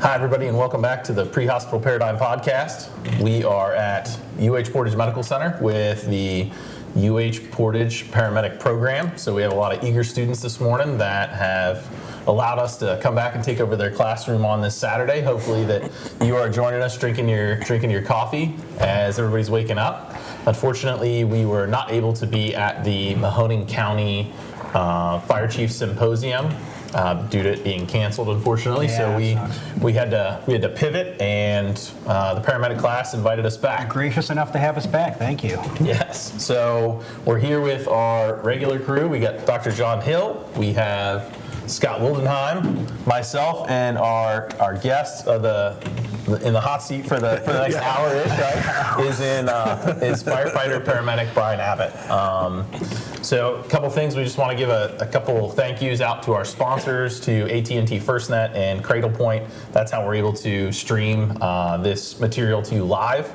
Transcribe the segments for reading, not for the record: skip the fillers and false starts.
Hi, everybody, and welcome back to the Pre-Hospital Paradigm Podcast. We are at UH Portage Medical Center with the UH Portage Paramedic Program. So we have a lot of eager students this morning that have allowed us to come back and take over their classroom on this Saturday. Hopefully that you are joining us drinking your coffee as everybody's waking up. Unfortunately, we were not able to be at the Mahoning County Fire Chief Symposium due to it being canceled, unfortunately. Yeah, so we had to pivot, and the paramedic class invited us back. Gracious enough to have us back. Thank you. Yes. So we're here with our regular crew. We got Dr. John Hill. We have Scott Wildenheim, myself, and our guest in the hot seat for the next hour-ish, right, is firefighter paramedic Brian Abbott. So a couple things, we just want to give a couple thank yous out to our sponsors, to AT&T FirstNet and Cradlepoint. That's how we're able to stream this material to you live.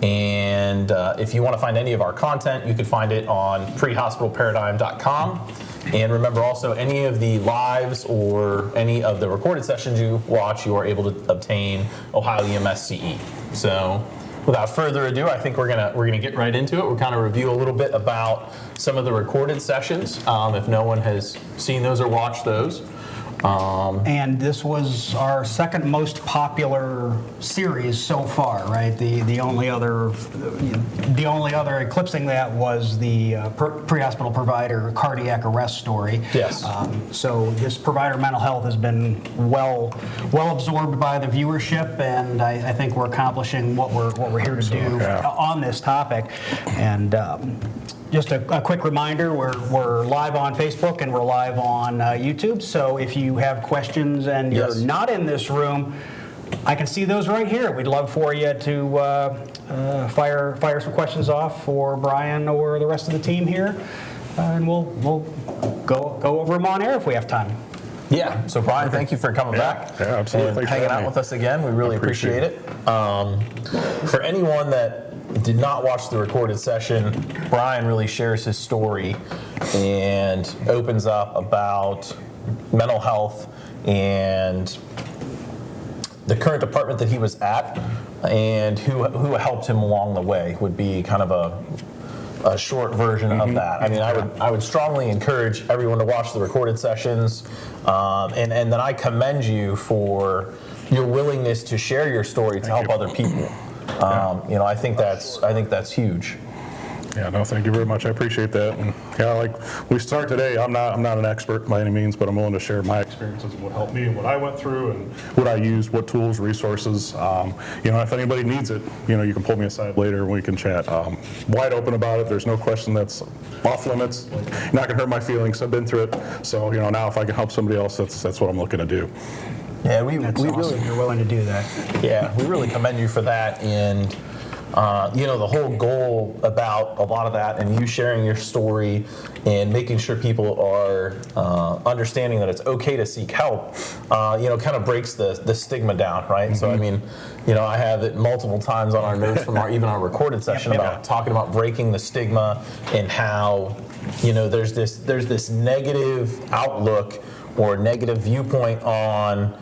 And if you want to find any of our content, you can find it on prehospitalparadigm.com. And remember also, any of the lives or any of the recorded sessions you watch, you are able to obtain Ohio EMS-CE. So without further ado, I think we're gonna get right into it. We're kind of review a little bit about some of the recorded sessions, if no one has seen those or watched those. And this was our second most popular series so far, right? The only other eclipsing that was the pre-hospital provider cardiac arrest story. Yes. So this provider mental health has been well absorbed by the viewership, and I think we're accomplishing what we're here to do on this topic. And just a quick reminder, we're live on Facebook and we're live on YouTube, so if you have questions and you're not in this room, I can see those right here. We'd love for you to fire some questions off for Brian or the rest of the team here, and we'll go over them on air if we have time. Yeah, so Brian, thank you for coming back. Yeah, absolutely. And hanging out with us again. We really appreciate it. For anyone that did not watch the recorded session, Brian really shares his story and opens up about mental health and the current department that he was at and who helped him along the way would be kind of a short version of that. I mean, I would strongly encourage everyone to watch the recorded sessions, and then I commend you for your willingness to share your story to help other people. I think that's huge. Yeah, no, thank you very much. I appreciate that. And like we start today, I'm not an expert by any means, but I'm willing to share my experiences and what helped me and what I went through and what I used, what tools, resources. If anybody needs it, you can pull me aside later and we can chat. Wide open about it. There's no question that's off limits. You're not gonna hurt my feelings. I've been through it. So now if I can help somebody else, that's what I'm looking to do. Yeah, we awesome. Really, you're willing to do that. Yeah, we really commend you for that, and the whole goal about a lot of that, and you sharing your story, and making sure people are understanding that it's okay to seek help. Kind of breaks the stigma down, right? Mm-hmm. So I mean, I have it multiple times on our notes from even our recorded session about talking about breaking the stigma and how there's this negative outlook or negative viewpoint on,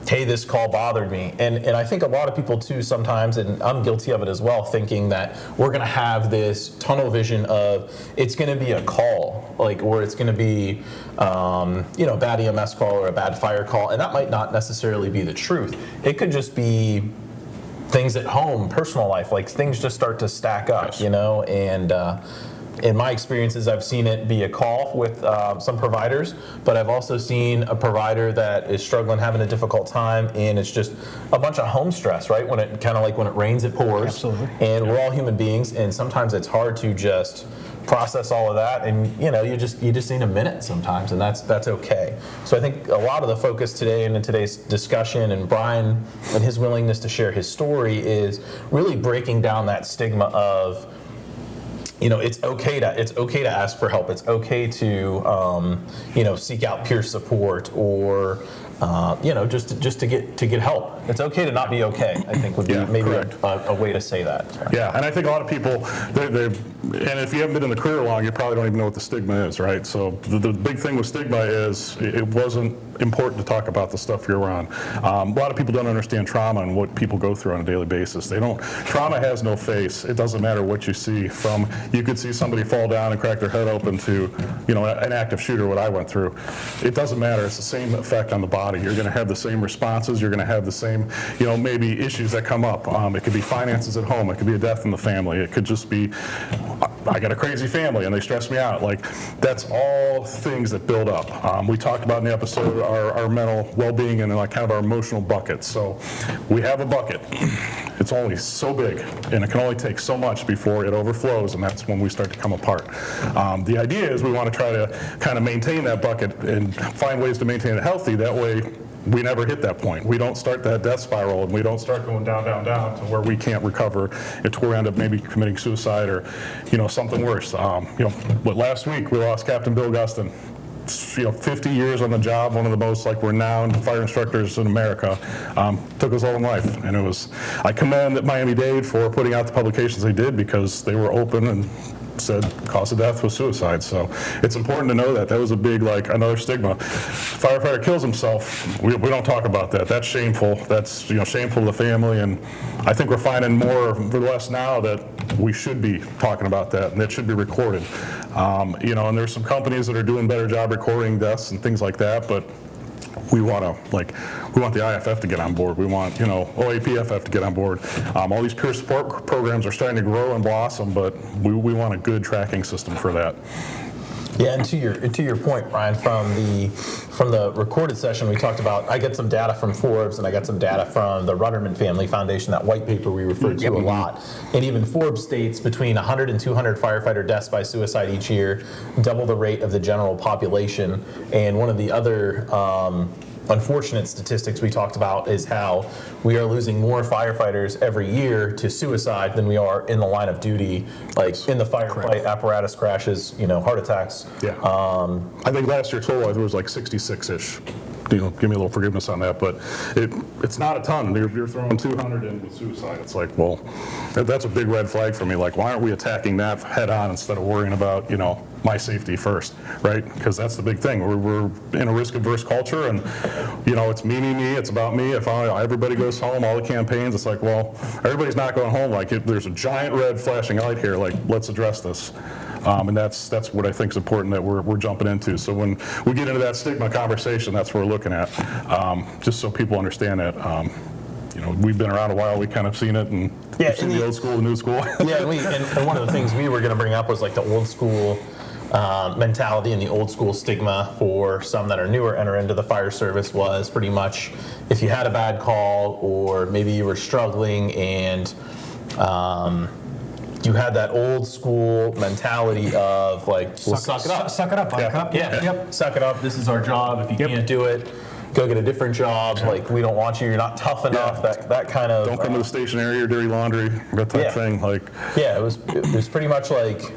hey, this call bothered me. And I think a lot of people too sometimes, and I'm guilty of it as well, thinking that we're going to have this tunnel vision of it's going to be a call, or it's going to be, a bad EMS call or a bad fire call. And that might not necessarily be the truth. It could just be things at home, personal life, like things just start to stack up, and in my experiences, I've seen it be a call with some providers, but I've also seen a provider that is struggling, having a difficult time, and it's just a bunch of home stress, right? When it kind of like when it rains, it pours. Absolutely. And we're all human beings, and sometimes it's hard to just process all of that, and you just need a minute sometimes, and that's okay. So I think a lot of the focus today and in today's discussion, and Brian and his willingness to share his story, is really breaking down that stigma of, it's okay to ask for help. It's okay to seek out peer support or just to get help. It's okay to not be okay, I think would be maybe a way to say that. Yeah, and I think a lot of people, and if you haven't been in the career long, you probably don't even know what the stigma is, right? So the big thing with stigma is it wasn't important to talk about the stuff you're around. A lot of people don't understand trauma and what people go through on a daily basis. Trauma has no face. It doesn't matter what you see. You could see somebody fall down and crack their head open to, an active shooter, what I went through. It doesn't matter. It's the same effect on the body. You're going to have the same responses. You're going to have the same, maybe issues that come up. It could be finances at home. It could be a death in the family. It could just be, I got a crazy family and they stress me out. Like, that's all things that build up. We talked about in the episode our mental well-being and like kind of our emotional buckets. So we have a bucket. It's only so big and it can only take so much before it overflows, and that's when we start to come apart. The idea is we want to try to kind of maintain that bucket and find ways to maintain it healthy. That way we never hit that point. We don't start that death spiral, and we don't start going down, down, down to where we can't recover, to where we end up maybe committing suicide or, something worse. But last week we lost Captain Bill Gustin. 50 years on the job, one of the most renowned fire instructors in America, took his own life. And I commend Miami-Dade for putting out the publications they did, because they were open and said cause of death was suicide. So it's important to know that. That was a big, another stigma. Firefighter kills himself. We don't talk about that. That's shameful. That's, shameful to the family. And I think we're finding more or less now that we should be talking about that, and that should be recorded. And there's some companies that are doing a better job recording deaths and things like that, but we want the IFF to get on board. We want, OAPFF to get on board. All these peer support programs are starting to grow and blossom, but we want a good tracking system for that. Yeah, and to your point, Brian, from the recorded session, we talked about, I get some data from Forbes and I got some data from the Rudderman Family Foundation, that white paper we referred to a lot. And even Forbes states between 100 and 200 firefighter deaths by suicide each year, double the rate of the general population. And one of the other unfortunate statistics we talked about is how we are losing more firefighters every year to suicide than we are in the line of duty, in the firefight, apparatus crashes, heart attacks. Yeah. I think last year total it was 66-ish. Give me a little forgiveness on that, but it's not a ton. You're throwing 200 in with suicide. It's well, that's a big red flag for me. Why aren't we attacking that head on instead of worrying about, my safety first, right? Because that's the big thing. We're in a risk-averse culture, and it's me, it's about me. If everybody goes home, all the campaigns, it's everybody's not going home. There's a giant red flashing light here. Let's address this. And that's what I think is important that we're jumping into. So when we get into that stigma conversation, that's what we're looking at. Just so people understand that. We've been around a while. We kind of seen it, and we've seen the old school, the new school. Yeah, and one of the things we were going to bring up was the old school mentality and the old school stigma for some that are newer enter into the fire service was pretty much if you had a bad call or maybe you were struggling and you had that old school mentality of suck it up. Suck it up, buttercup. Yeah. Yep. Suck it up. This is our job. If you can't do it, go get a different job. We don't want you. You're not tough enough. That kind of. Don't come to the station area. You're dirty laundry. That type thing. Yeah, it was pretty much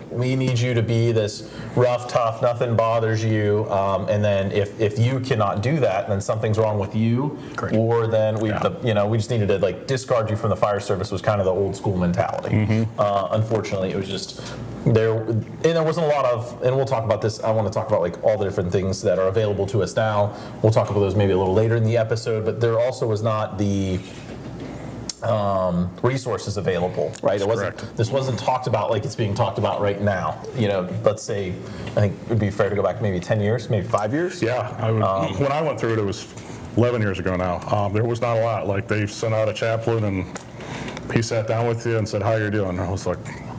we need you to be this rough, tough. Nothing bothers you. And then if you cannot do that, then something's wrong with you. Correct. Or then we just needed to discard you from the fire service. Was kind of the old school mentality. Unfortunately, it was just. There wasn't a lot of, and we'll talk about this. I want to talk about all the different things that are available to us now. We'll talk about those maybe a little later in the episode. But there also was not the resources available, right? This wasn't talked about like it's being talked about right now. Let's say, I think it would be fair to go back maybe 10 years, maybe 5 years. Yeah, when I went through it, it was 11 years ago now. There was not a lot. They sent out a chaplain and he sat down with you and said, "How you doing?" And I was like,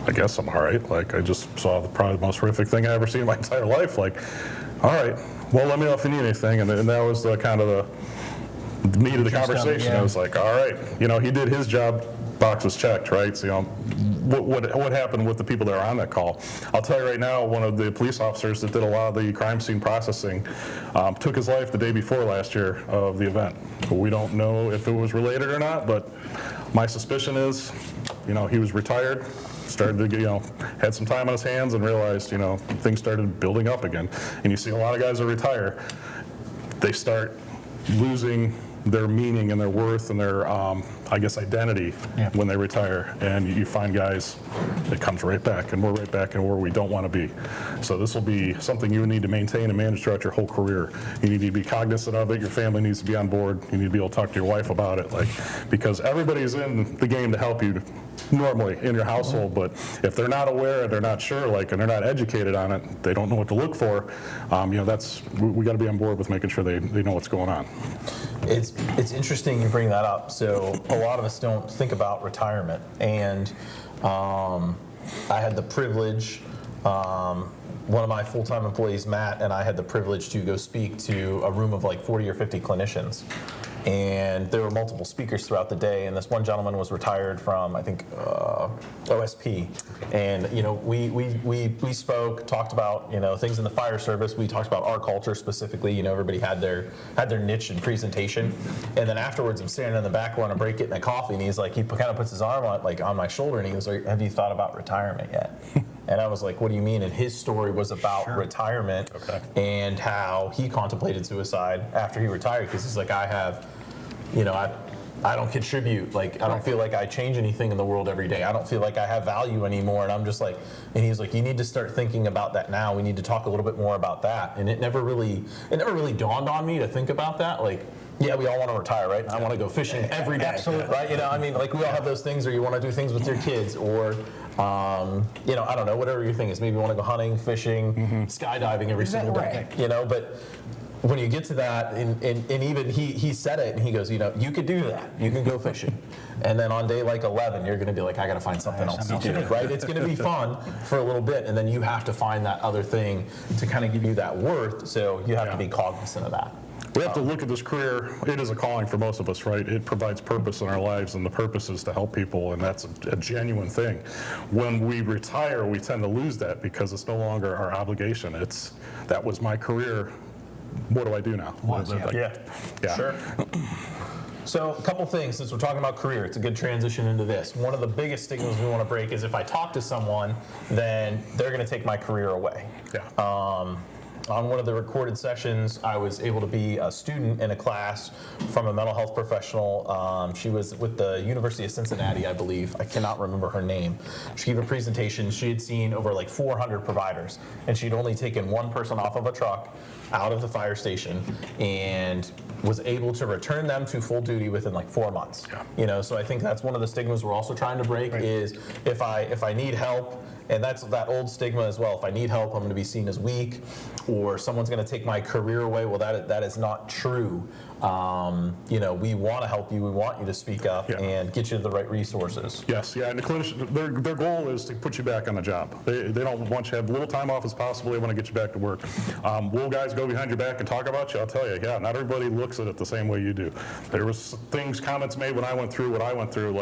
I guess I'm all right. I just saw probably the most horrific thing I ever seen in my entire life. All right, well, let me know if you need anything. And that was the kind of the meat of the conversation. I was all right, he did his job, box was checked, right? So, what happened with the people that are on that call? I'll tell you right now, one of the police officers that did a lot of the crime scene processing took his life the day before last year of the event. We don't know if it was related or not, but my suspicion is, he was retired, started to, had some time on his hands and realized, things started building up again. And you see a lot of guys that retire, they start losing their meaning and their worth and their, I guess, identity when they retire. And you find guys, it comes right back, and we're right back in where we don't want to be. So this will be something you need to maintain and manage throughout your whole career. You need to be cognizant of it. Your family needs to be on board. You need to be able to talk to your wife about it, because everybody's in the game to help you normally in your household, but if they're not aware, they're not sure, and they're not educated on it, they don't know what to look for. We got to be on board with making sure they know what's going on. It's interesting you bring that up. So a lot of us don't think about retirement, and I had the privilege. One of my full-time employees, Matt, and I had the privilege to go speak to a room of 40 or 50 clinicians. And there were multiple speakers throughout the day, and this one gentleman was retired from, I think, OSP. And we spoke, talked about things in the fire service. We talked about our culture specifically. Everybody had their niche and presentation. And then afterwards, I'm standing in the back on a break getting a coffee, and he's he kind of puts his arm on my shoulder, and he goes, "Have you thought about retirement yet?" And I was like, "What do you mean?" And his story was about retirement and how he contemplated suicide after he retired, because he's like, I don't contribute. I don't feel like I change anything in the world every day. I don't feel like I have value anymore. And I'm just and he's like, you need to start thinking about that now. We need to talk a little bit more about that. And it never really dawned on me to think about that. Yeah, we all want to retire, right? I want to go fishing every day, right? We all have those things, or you want to do things with your kids, or I don't know, whatever your thing is. Maybe you want to go hunting, fishing, skydiving every single day. But when you get to that, and even he said it, and he goes, you could do that. You can go fishing. And then on day 11, you're going to be like, I got to find something else to do, right? It's going to be fun for a little bit, and then you have to find that other thing to kind of give you that worth, so you have to be cognizant of that. We have to look at this career. It is a calling for most of us, right? It provides purpose in our lives, and the purpose is to help people, and that's a genuine thing. When we retire, we tend to lose that because it's no longer our obligation. That was my career. What do I do now? Sure. So a couple things, since we're talking about career, it's a good transition into this. One of the biggest stigmas we want to break is if I talk to someone, then they're going to take my career away. On one of the recorded sessions, I was able to be a student in a class from a mental health professional. She was with the University of Cincinnati, I believe. I cannot remember her name. She gave a presentation. She had seen over 400 providers, and she'd only taken one person off of a truck out of the fire station and was able to return them to full duty within 4 months. So I think that's one of the stigmas we're also trying to break is if I need help. And that's that old stigma as well. If I need help, I'm going to be seen as weak, or someone's going to take my career away. Well, that is not true. We want to help you. We want you to speak up and get you the right resources. Yes, and the clinician, their goal is to put you back on the job. They don't want you to have little time off as possible. They want to get you back to work. Will guys go behind your back and talk about you? I'll tell you, not everybody looks at it the same way you do. There was comments made when I went through what I went through,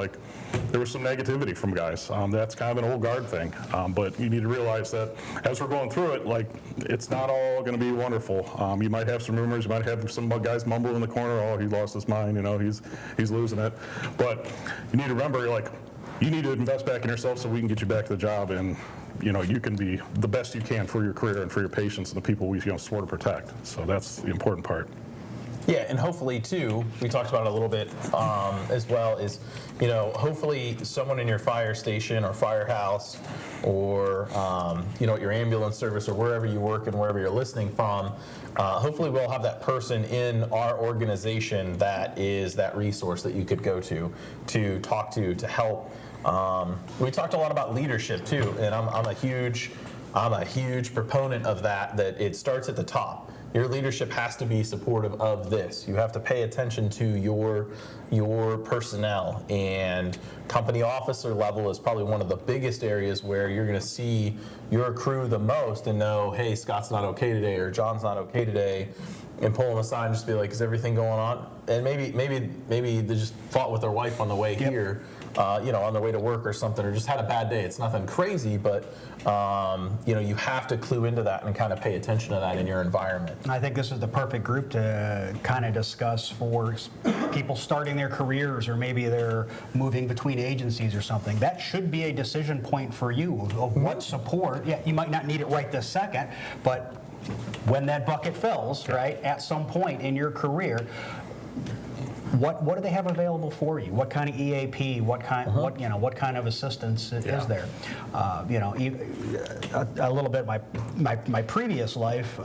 there was some negativity from guys. That's kind of an old guard thing. But you need to realize that as we're going through it, it's not all going to be wonderful. You might have some rumors. You might have some guys mumble in the corner, "Oh, he lost his mind. He's losing it." But you need to remember, you need to invest back in yourself so we can get you back to the job, and you can be the best you can for your career and for your patients and the people we swore to protect. So that's the important part. Yeah, and hopefully too, we talked about it a little bit as well, is hopefully someone in your fire station or firehouse or your ambulance service or wherever you work and wherever you're listening from, hopefully we'll have that person in our organization that is that resource that you could go to talk to help. We talked a lot about leadership too, and I'm a huge proponent of that it starts at the top. Your leadership has to be supportive of this. You have to pay attention to your personnel, and company officer level is probably one of the biggest areas where you're going to see your crew the most and know, hey, Scott's not okay today or John's not okay today, and pull them aside and just be like, is everything going on? And maybe they just fought with their wife on the way here. On their way to work or something, or just had a bad day. It's nothing crazy, but you have to clue into that and kind of pay attention to that in your environment. And I think this is the perfect group to kind of discuss for people starting their careers, or maybe they're moving between agencies or something. That should be a decision point for you of what support. Yeah, you might not need it right this second, but when that bucket fills, right, at some point in your career, what do they have available for you? What kind of EAP? What kind what kind of assistance is there? A little bit. My previous life.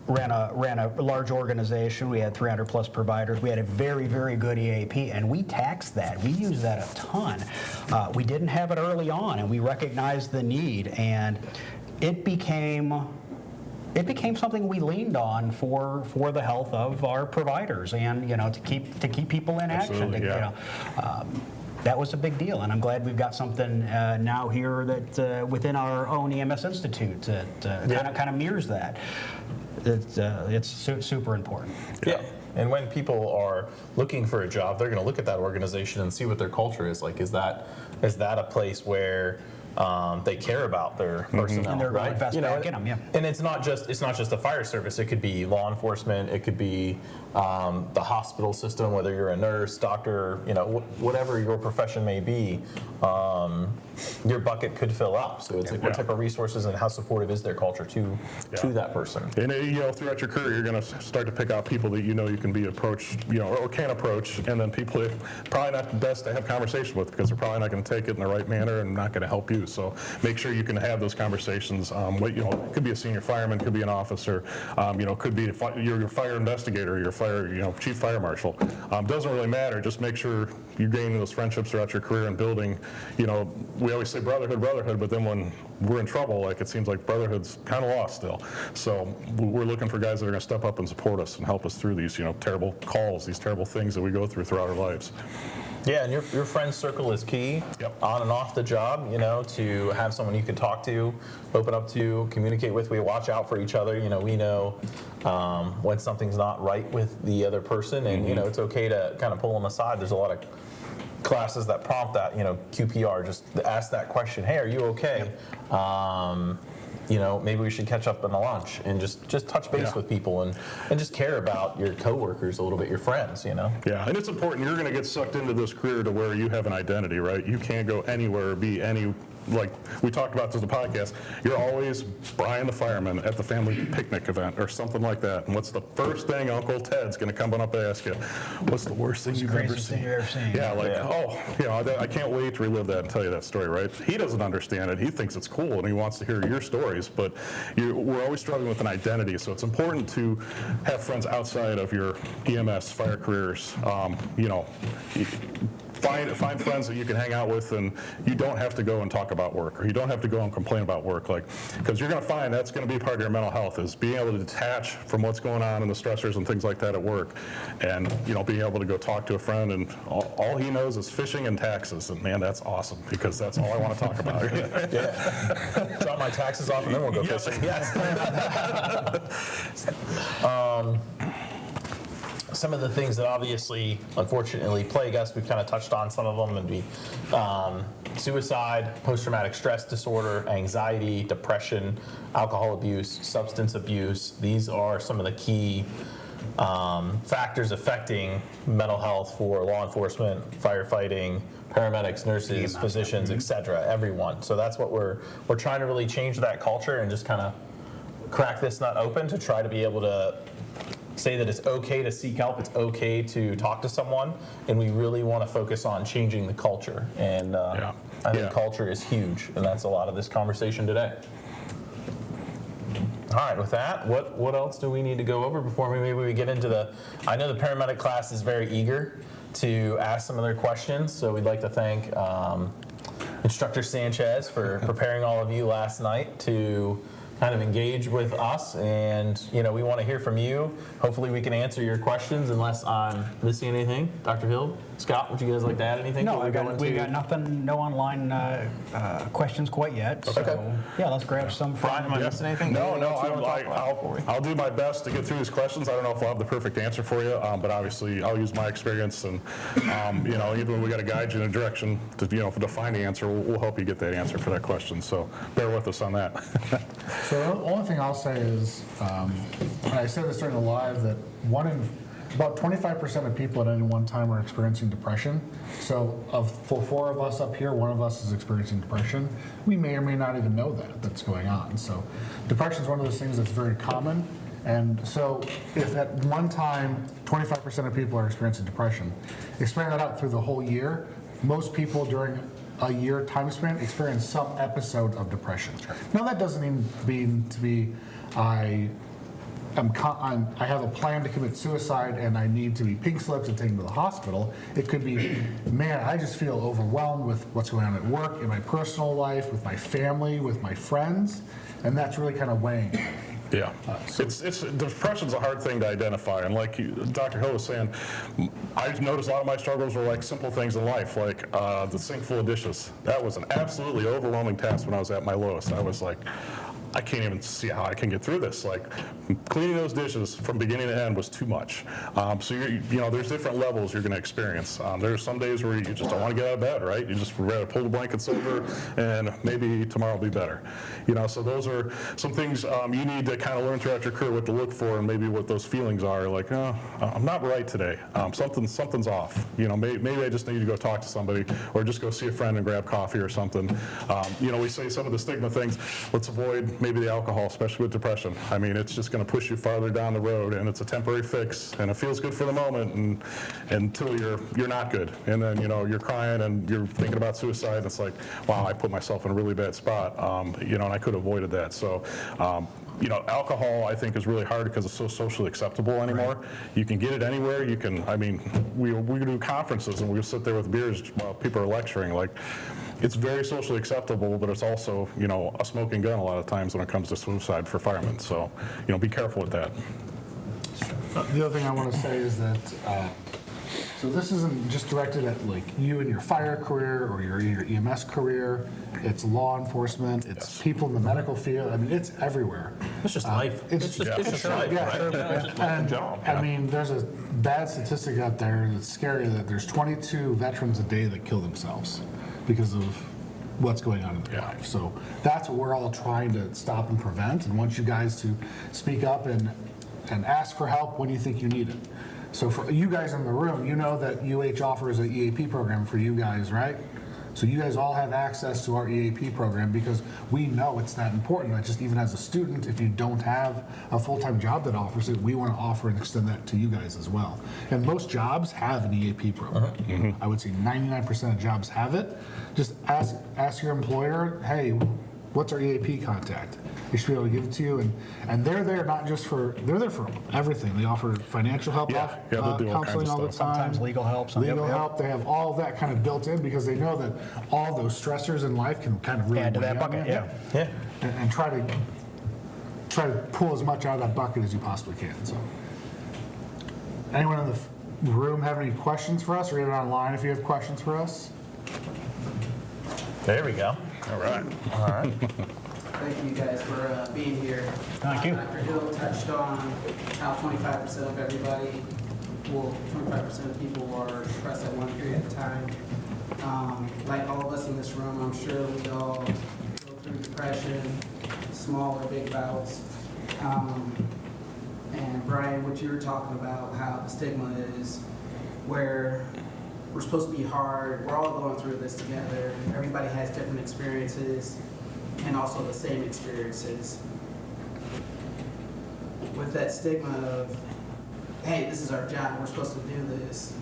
Ran a large organization. We had 300 plus providers. We had a very, very good EAP, and we taxed that. We used that a ton. We didn't have it early on, and we recognized the need, and it became something we leaned on for the health of our providers, and to keep people in action. That was a big deal, and I'm glad we've got something now here that within our own EMS Institute that kind of mirrors that. It's super important. Yeah. And when people are looking for a job, they're going to look at that organization and see what their culture is like. Is that a place where they care about their personnel, and they're right? invest back in them, yeah. And it's not just the fire service. It could be law enforcement. It could be the hospital system, whether you're a nurse, doctor, whatever your profession may be. Your bucket could fill up. So it's like what type of resources and how supportive is their culture to that person. And throughout your career, you're going to start to pick out people that you can be approached, or can approach, and then people that probably not the best to have conversation with because they're probably not going to take it in the right manner and not going to help you. So make sure you can have those conversations. It could be a senior fireman, could be an officer, could be your fire investigator, your chief fire marshal. Doesn't really matter. Just make sure you're gaining those friendships throughout your career and building. We always say brotherhood, but then when we're in trouble, it seems like brotherhood's kind of lost still. So we're looking for guys that are going to step up and support us and help us through these, terrible calls, these terrible things that we go through throughout our lives. Yeah, and your friend circle is key on and off the job, to have someone you can talk to, open up to, communicate with. We watch out for each other. We know when something's not right with the other person, and, it's okay to kind of pull them aside. There's a lot of classes that prompt that, QPR, just ask that question, hey, are you okay? Maybe we should catch up on the lunch and just touch base with people and just care about your coworkers a little bit, your friends, Yeah, and it's important. You're going to get sucked into this career to where you have an identity, right? You can't go anywhere or be any, like we talked about this in the podcast, you're always Brian the fireman at the family picnic event or something like that. And what's the first thing Uncle Ted's going to come up and ask you? What's the worst thing you've ever seen? Yeah, I can't wait to relive that and tell you that story, right? He doesn't understand it. He thinks it's cool and he wants to hear your stories, but we're always struggling with an identity. So it's important to have friends outside of your EMS fire careers. Find friends that you can hang out with, and you don't have to go and talk about work, or you don't have to go and complain about work, because you're going to find that's going to be part of your mental health, is being able to detach from what's going on and the stressors and things like that at work, and being able to go talk to a friend, and all he knows is fishing and taxes, and man, that's awesome, because that's all I want to talk about. Drop my taxes off, and then we'll go fishing. Yes. Some of the things that obviously, unfortunately, plague us, we've kind of touched on some of them, and suicide, post-traumatic stress disorder, anxiety, depression, alcohol abuse, substance abuse. These are some of the key factors affecting mental health for law enforcement, firefighting, paramedics, nurses, physicians, etc., everyone. So that's what we're trying to really change that culture and just kind of crack this nut open to try to be able to say that it's okay to seek help, it's okay to talk to someone, and we really want to focus on changing the culture. And I think culture is huge, and that's a lot of this conversation today. All right, with that, what else do we need to go over before maybe we get into I know the paramedic class is very eager to ask some of their questions, so we'd like to thank Instructor Sanchez for preparing all of you last night to kind of engage with us, and we want to hear from you. Hopefully we can answer your questions unless I'm missing anything. Dr. Hill, Scott, would you guys like to add anything? No, we got nothing, no online questions quite yet. So let's grab some. Brian, am I missing anything? No, I'll do my best to get through these questions. I don't know if I'll have the perfect answer for you, but obviously I'll use my experience, and even when we got to guide you in a direction to to find the answer, we'll help you get that answer for that question. So bear with us on that. So the only thing I'll say is, and I said this during the live, that about 25% of people at any one time are experiencing depression. So for 4 of us up here, 1 of us is experiencing depression. We may or may not even know that's going on. So depression is one of those things that's very common, And so if at one time 25% of people are experiencing depression, expand that out through the whole year, most people during a year time span experience some episode of depression. Now that doesn't even mean to be I have a plan to commit suicide and I need to be pink slipped and taken to the hospital. It could be, man, I just feel overwhelmed with what's going on at work, in my personal life, with my family, with my friends, and that's really kind of weighing. Yeah, depression's a hard thing to identify, and like Dr. Hill was saying, I've noticed a lot of my struggles were like simple things in life, like the sink full of dishes. That was an absolutely overwhelming task when I was at my lowest. I was like, I can't even see how I can get through this. Like, cleaning those dishes from beginning to end was too much. So there's different levels you're going to experience. There's some days where you just don't want to get out of bed, right? You just rather pull the blankets over, and maybe tomorrow will be better. So those are some things you need to kind of learn throughout your career what to look for, and maybe what those feelings are. Like, oh, I'm not right today. Something's off. Maybe I just need to go talk to somebody, or just go see a friend and grab coffee or something. We say some of the stigma things. Let's avoid maybe the alcohol, especially with depression. I mean, it's just going to push you farther down the road, and it's a temporary fix, and it feels good for the moment, and until you're not good, and then you're crying and you're thinking about suicide. And it's like, wow, I put myself in a really bad spot, and I could have avoided that. So. Alcohol, I think, is really hard because it's so socially acceptable anymore. Right. You can get it anywhere. You can, we do conferences and we'll sit there with beers while people are lecturing. Like, it's very socially acceptable, but it's also, a smoking gun a lot of times when it comes to suicide for firemen. So, be careful with that. The other thing I want to say is that, so this isn't just directed at like you and your fire career or your EMS career. It's law enforcement. It's people in the medical field. I mean, it's everywhere. It's just life. It's just life, yeah. Right? Yeah, it's just like a job. I mean, there's a bad statistic out there that's scary that there's 22 veterans a day that kill themselves because of what's going on in their life. So that's what we're all trying to stop and prevent, and want you guys to speak up and ask for help when you think you need it. So for you guys in the room, you know that UH offers an EAP program for you guys, right? So you guys all have access to our EAP program because we know it's that important. That just even as a student, if you don't have a full-time job that offers it, we want to offer and extend that to you guys as well. And most jobs have an EAP program. Mm-hmm. I would say 99% of jobs have it. Just ask your employer, hey, what's our EAP contact? They should be able to give it to you, and they're there not just they're there for everything. They offer financial help, they'll do all counseling kinds of all the stuff. time, Sometimes legal help. Legal help. They have all of that kind of built in because they know that all those stressors in life can kind of really add to weigh that on bucket. you. Yeah. And try to pull as much out of that bucket as you possibly can. So, anyone in the room have any questions for us, or even online if you have questions for us? There we go. All right. Thank you guys for being here. Thank you. Dr. Hill touched on how 25% of everybody, 25% of people are depressed at one period of time. Like all of us in this room, I'm sure we all go through depression, small or big bouts. And Brian, what you were talking about, how the stigma is where we're supposed to be hard, we're all going through this together. Everybody has different experiences and also the same experiences. With that stigma of, hey, this is our job, we're supposed to do this,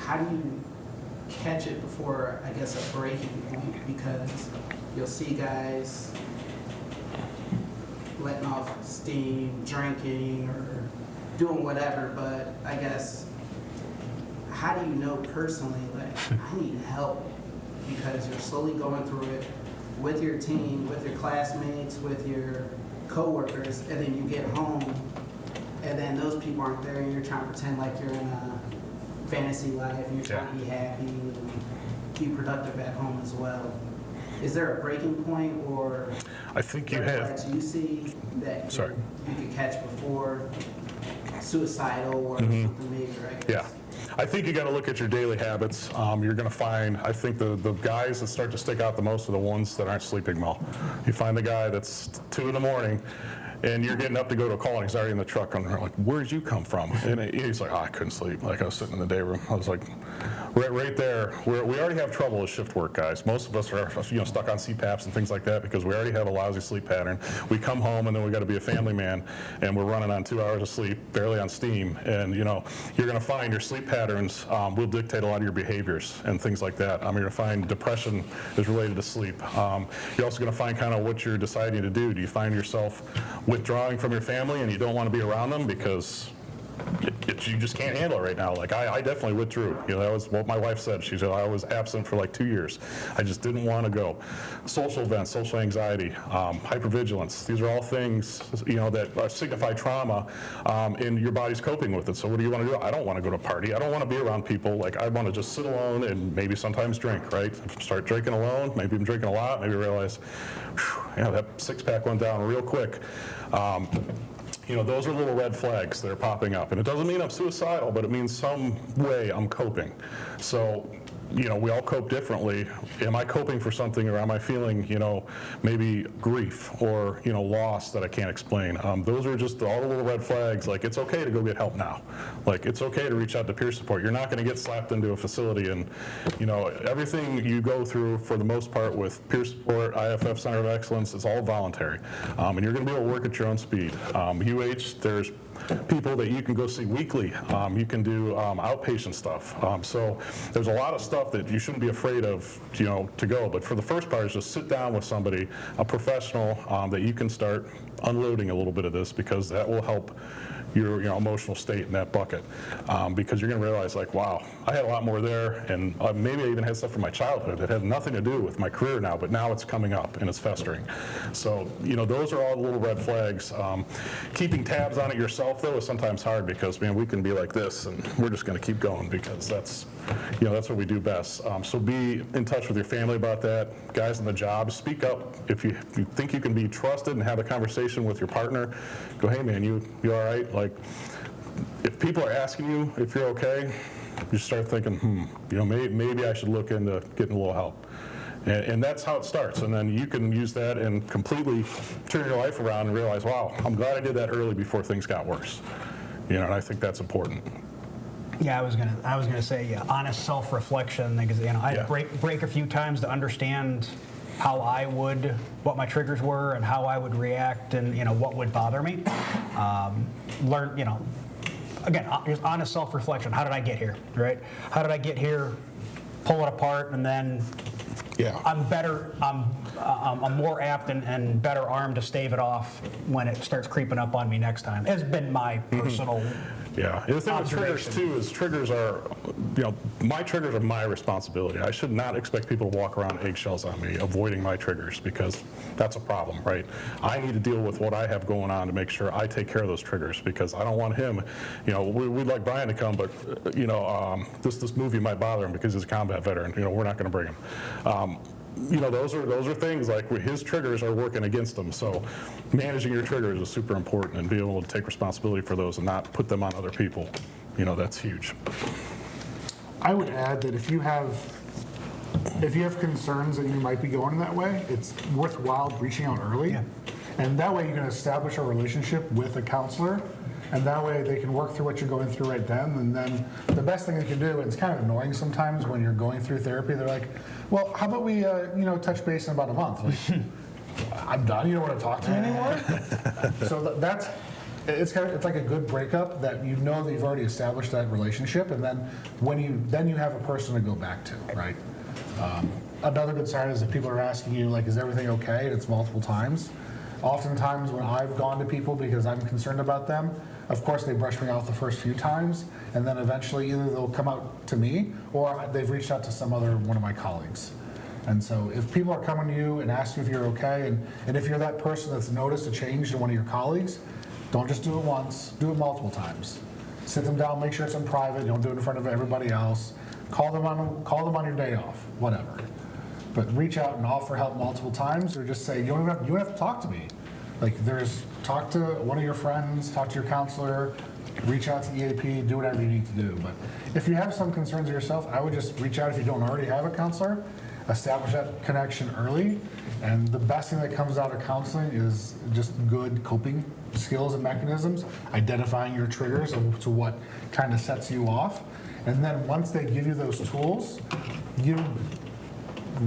how do you catch it before, I guess, a breaking point? Because you'll see guys letting off steam, drinking, or doing whatever, but I guess, how do you know personally, like, I need help? Because you're slowly going through it with your team, with your classmates, with your coworkers, and then you get home, and then those people aren't there, and you're trying to pretend like you're in a fantasy life, and you're trying to be happy and be productive at home as well. Is there a breaking point, or I think you red have. flags you see that Sorry. you could catch before suicidal or something major, I guess? Yeah. I think you got to look at your daily habits. You're going to find, I think the guys that start to stick out the most are the ones that aren't sleeping well. You find the guy that's 2 in the morning and you're getting up to go to a call and he's already in the truck and they're like, where'd you come from? And he's like, oh, I couldn't sleep. Like I was sitting in the day room. I was like, right there, we already have trouble with shift work, guys. Most of us are stuck on CPAPs and things like that because we already have a lousy sleep pattern. We come home and then we got to be a family man and we're running on 2 hours of sleep, barely on steam. And you're going to find your sleep patterns will dictate a lot of your behaviors and things like that. You're going to find depression is related to sleep. You're also going to find kind of what you're deciding to do. Do you find yourself withdrawing from your family and you don't want to be around them because you just can't handle it right now? Like I definitely withdrew. That was what my wife said. She said I was absent for like 2 years. I just didn't want to go. Social events, social anxiety, hypervigilance. These are all things that signify trauma, and your body's coping with it. So what do you want to do? I don't want to go to a party. I don't want to be around people. Like I want to just sit alone and maybe sometimes drink. Right? Start drinking alone. Maybe I'm drinking a lot. Maybe realize, that six-pack went down real quick. Those are little red flags that are popping up. And it doesn't mean I'm suicidal, but it means some way I'm coping. So, we all cope differently. Am I coping for something, or am I feeling, maybe grief or, loss that I can't explain? Those are just all the little red flags. Like, it's okay to go get help now. Like, it's okay to reach out to peer support. You're not going to get slapped into a facility. And, everything you go through, for the most part, with peer support, IFF Center of Excellence, it's all voluntary. And you're going to be able to work at your own speed. there's people that you can go see weekly. You can do outpatient stuff. So there's a lot of stuff that you shouldn't be afraid of, to go. But for the first part is just sit down with somebody, a professional, that you can start unloading a little bit of this, because that will help your emotional state in that bucket, because you're going to realize, like, wow, I had a lot more there, and maybe I even had stuff from my childhood that had nothing to do with my career now, but now it's coming up and it's festering. So those are all the little red flags. Keeping tabs on it yourself, though, is sometimes hard, because we can be like this and we're just going to keep going, because that's what we do best. So be in touch with your family about that. Guys on the job, speak up if you think you can be trusted, and have a conversation with your partner. Go, hey man, you all right? Like, if people are asking you if you're okay, you start thinking, maybe I should look into getting a little help. And that's how it starts. And then you can use that and completely turn your life around and realize, wow, I'm glad I did that early before things got worse. And I think that's important. Yeah, I was gonna say honest self-reflection, because I had to break a few times to understand what my triggers were and how I would react, and what would bother me. Learn, again, just honest self-reflection. How did I get here, right? How did I get here? Pull it apart, and then I'm better. I'm more apt and better armed to stave it off when it starts creeping up on me next time. Has been my personal. Yeah, and the thing with triggers too is triggers are, my triggers are my responsibility. I should not expect people to walk around eggshells on me, avoiding my triggers, because that's a problem, right? I need to deal with what I have going on to make sure I take care of those triggers, because I don't want him, we'd like Brian to come, but this movie might bother him because he's a combat veteran. We're not going to bring him. Those are things like his triggers are working against him. So managing your triggers is super important, and being able to take responsibility for those and not put them on other people. That's huge. I would add that if you have concerns that you might be going that way, it's worthwhile reaching out early. Yeah. And that way you can establish a relationship with a counselor, and that way they can work through what you're going through right then. And then the best thing they can do, and it's kind of annoying sometimes when you're going through therapy, they're like, well, how about we touch base in about a month? Like, I'm done, you don't want to talk to me anymore? So it's like a good breakup, that that you've already established that relationship, and then you have a person to go back to, right? Another good sign is if people are asking you, like, is everything okay? And it's multiple times. Oftentimes when I've gone to people because I'm concerned about them, of course they brush me off the first few times, and then eventually either they'll come out to me or they've reached out to one of my colleagues. And so if people are coming to you and asking if you're okay, and if you're that person that's noticed a change in one of your colleagues, don't just do it once, do it multiple times. Sit them down, make sure it's in private, don't do it in front of everybody else. Call them on your day off, whatever. But reach out and offer help multiple times, or just say, you don't have to talk to me. Like, talk to one of your friends, talk to your counselor, reach out to EAP, do whatever you need to do. But if you have some concerns yourself, I would just reach out if you don't already have a counselor, establish that connection early, And the best thing that comes out of counseling is just good coping skills and mechanisms, identifying your triggers to what kind of sets you off. And then once they give you those tools, you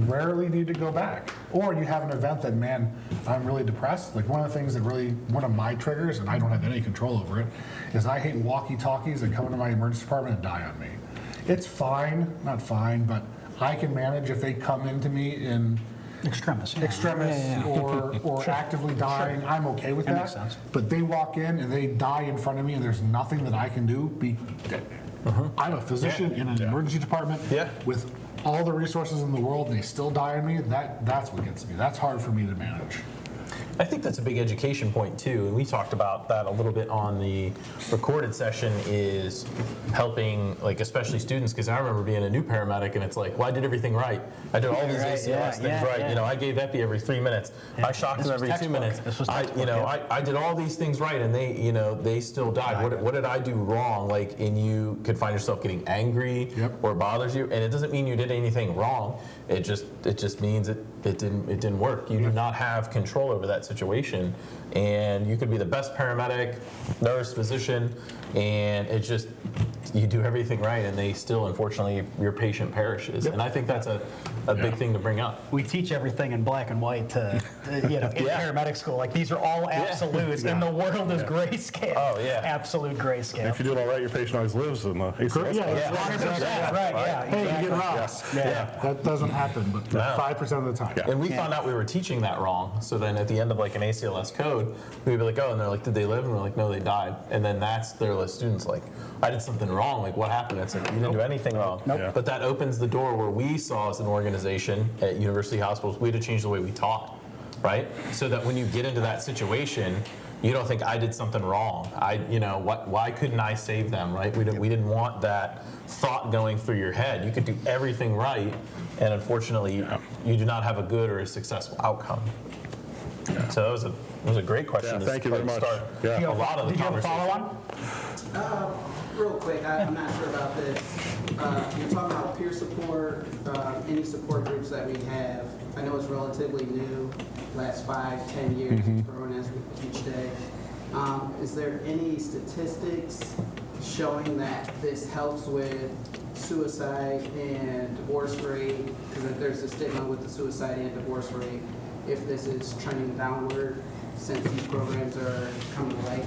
rarely need to go back. Or you have an event that, man, I'm really depressed. Like one of the things that really, one of my triggers, and I don't have any control over it, is I hate walkie-talkies that come into my emergency department and die on me. It's fine, not fine, but I can manage if they come into me in Extremis. or actively dying. Sure. I'm okay with that. Makes sense. But they walk in and they die in front of me and there's nothing that I can do. I'm a physician in an emergency department with all the resources in the world and they still die on me. That's what gets me. That's hard for me to manage. I think that's a big education point too, and we talked about that a little bit on the recorded session, is helping, like, especially students, because I remember being a new paramedic and it's like, well, I did everything right. I did all these ACLS things right. You know, I gave epi every 3 minutes. I shocked them every 2 minutes. I did all these things right, and they still died. What did I do wrong? Like, and you could find yourself getting angry or it bothers you, and it doesn't mean you did anything wrong. It just means it didn't work. You do not have control over that situation, and you could be the best paramedic, nurse, physician, and it just, you do everything right and they still, unfortunately, your patient perishes. And I think that's a big thing to bring up. We teach everything in black and white to, in paramedic school. Like, these are all absolutes, and the world is grayscale. Oh, yeah. Absolute grayscale. If you do it all right, your patient always lives in the ACLS. 100%. Right. Hey, Exactly. you get wrong. That doesn't happen, but 5% of the time. And we found out we were teaching that wrong. So then at the end of like an ACLS code, we'd be like, oh, and they're like, did they live? And we're like, no, they died. And then that's their list students like, I did something wrong. Like, what happened? It's like, you didn't do anything wrong. But that opens the door where we saw as an organization at university hospitals, we had to change the way we taught, right? So that when you get into that situation, you don't think I did something wrong. Why couldn't I save them, right? We didn't want that thought going through your head. You could do everything right, and unfortunately, you do not have a good or a successful outcome. So that was a great question. Thank you very much. Start a lot of the Did you have a conversation. follow-on? Real quick, I'm not sure about this. You're talking about peer support, any support groups that we have. I know it's relatively new, last 5-10 years, it's growing as each day. Is there any statistics showing that this helps with suicide and divorce rate? Because there's a stigma with the suicide and divorce rate. If this is trending downward since these programs are coming to light?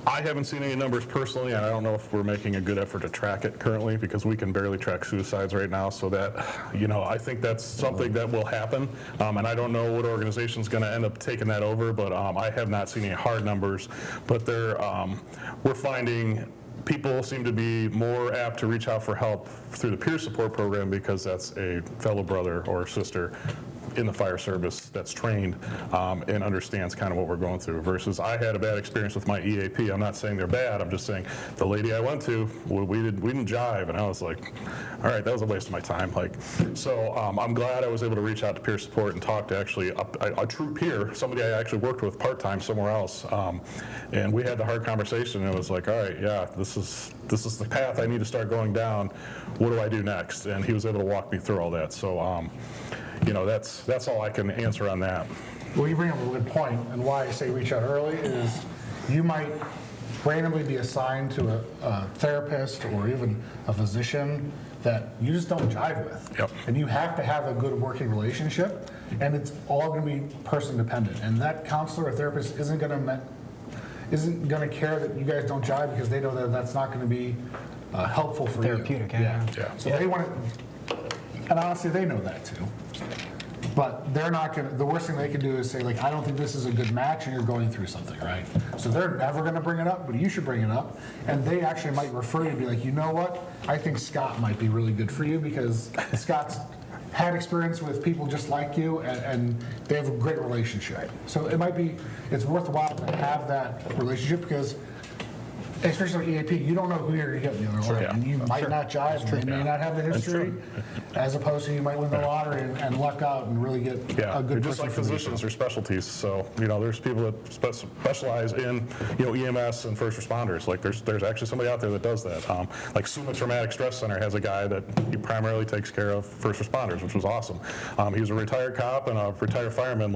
I haven't seen any numbers personally, and I don't know if we're making a good effort to track it currently, because we can barely track suicides right now. So that, I think that's something that will happen, and I don't know what organization's going to end up taking that over, but I have not seen any hard numbers. But we're finding people seem to be more apt to reach out for help through the peer support program, because that's a fellow brother or sister in the fire service that's trained and understands kind of what we're going through, versus I had a bad experience with my EAP. I'm not saying they're bad. I'm just saying the lady I went to, we didn't jive, and I was like, all right, that was a waste of my time. So I'm glad I was able to reach out to peer support and talk to actually a true peer, somebody I actually worked with part-time somewhere else, and we had the hard conversation, and it was like, all right, yeah, this is the path I need to start going down. What do I do next? And he was able to walk me through all that. So that's all I can answer on that. Well, you bring up a good point, and why I say reach out early is you might randomly be assigned to a therapist or even a physician that you just don't jive with. Yep. And you have to have a good working relationship, and it's all going to be person dependent. And that counselor or therapist isn't going to care that you guys don't jive, because they know that that's not going to be helpful for Therapeutic, you. Yeah. So they want it, and honestly, they know that too. But they're not going to, the worst thing they can do is say, like, I don't think this is a good match, and you're going through something, right? So they're never going to bring it up, but you should bring it up. And they actually might refer you and be like, you know what? I think Scott might be really good for you, because Scott's had experience with people just like you, and they have a great relationship. So it's worthwhile to have that relationship, because especially EAP, you don't know who you're going to get in the other line. Yeah. And you might not jive, they may not have the history, as opposed to you might win the lottery and luck out and really get Yeah, a they're good just person like for the physicians or specialties. So, there's people that specialize in, EMS and first responders. Like there's actually somebody out there that does that. Like Summa Traumatic Stress Center has a guy that he primarily takes care of first responders, which was awesome. He was a retired cop and a retired fireman,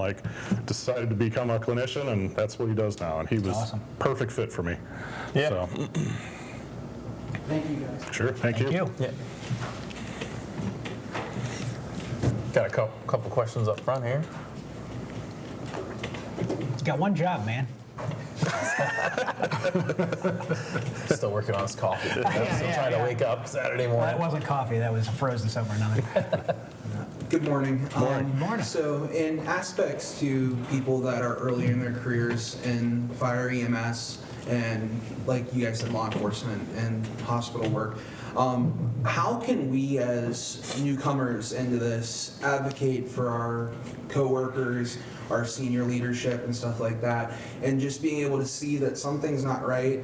decided to become a clinician, and that's what he does now. And he was awesome. perfect fit for me. Yeah. So, Thank you, guys. sure, thank you. Yeah. Got a couple questions up front here. He's got one job, man. Still working on his coffee. Still trying to wake up Saturday Well, that morning. wasn't coffee. That was frozen somewhere or another. Good morning. Morning. So in aspects to people that are early in their careers in fire EMS and like you guys said, law enforcement and hospital work, how can we as newcomers into this advocate for our coworkers, our senior leadership and stuff like that, and just being able to see that something's not right?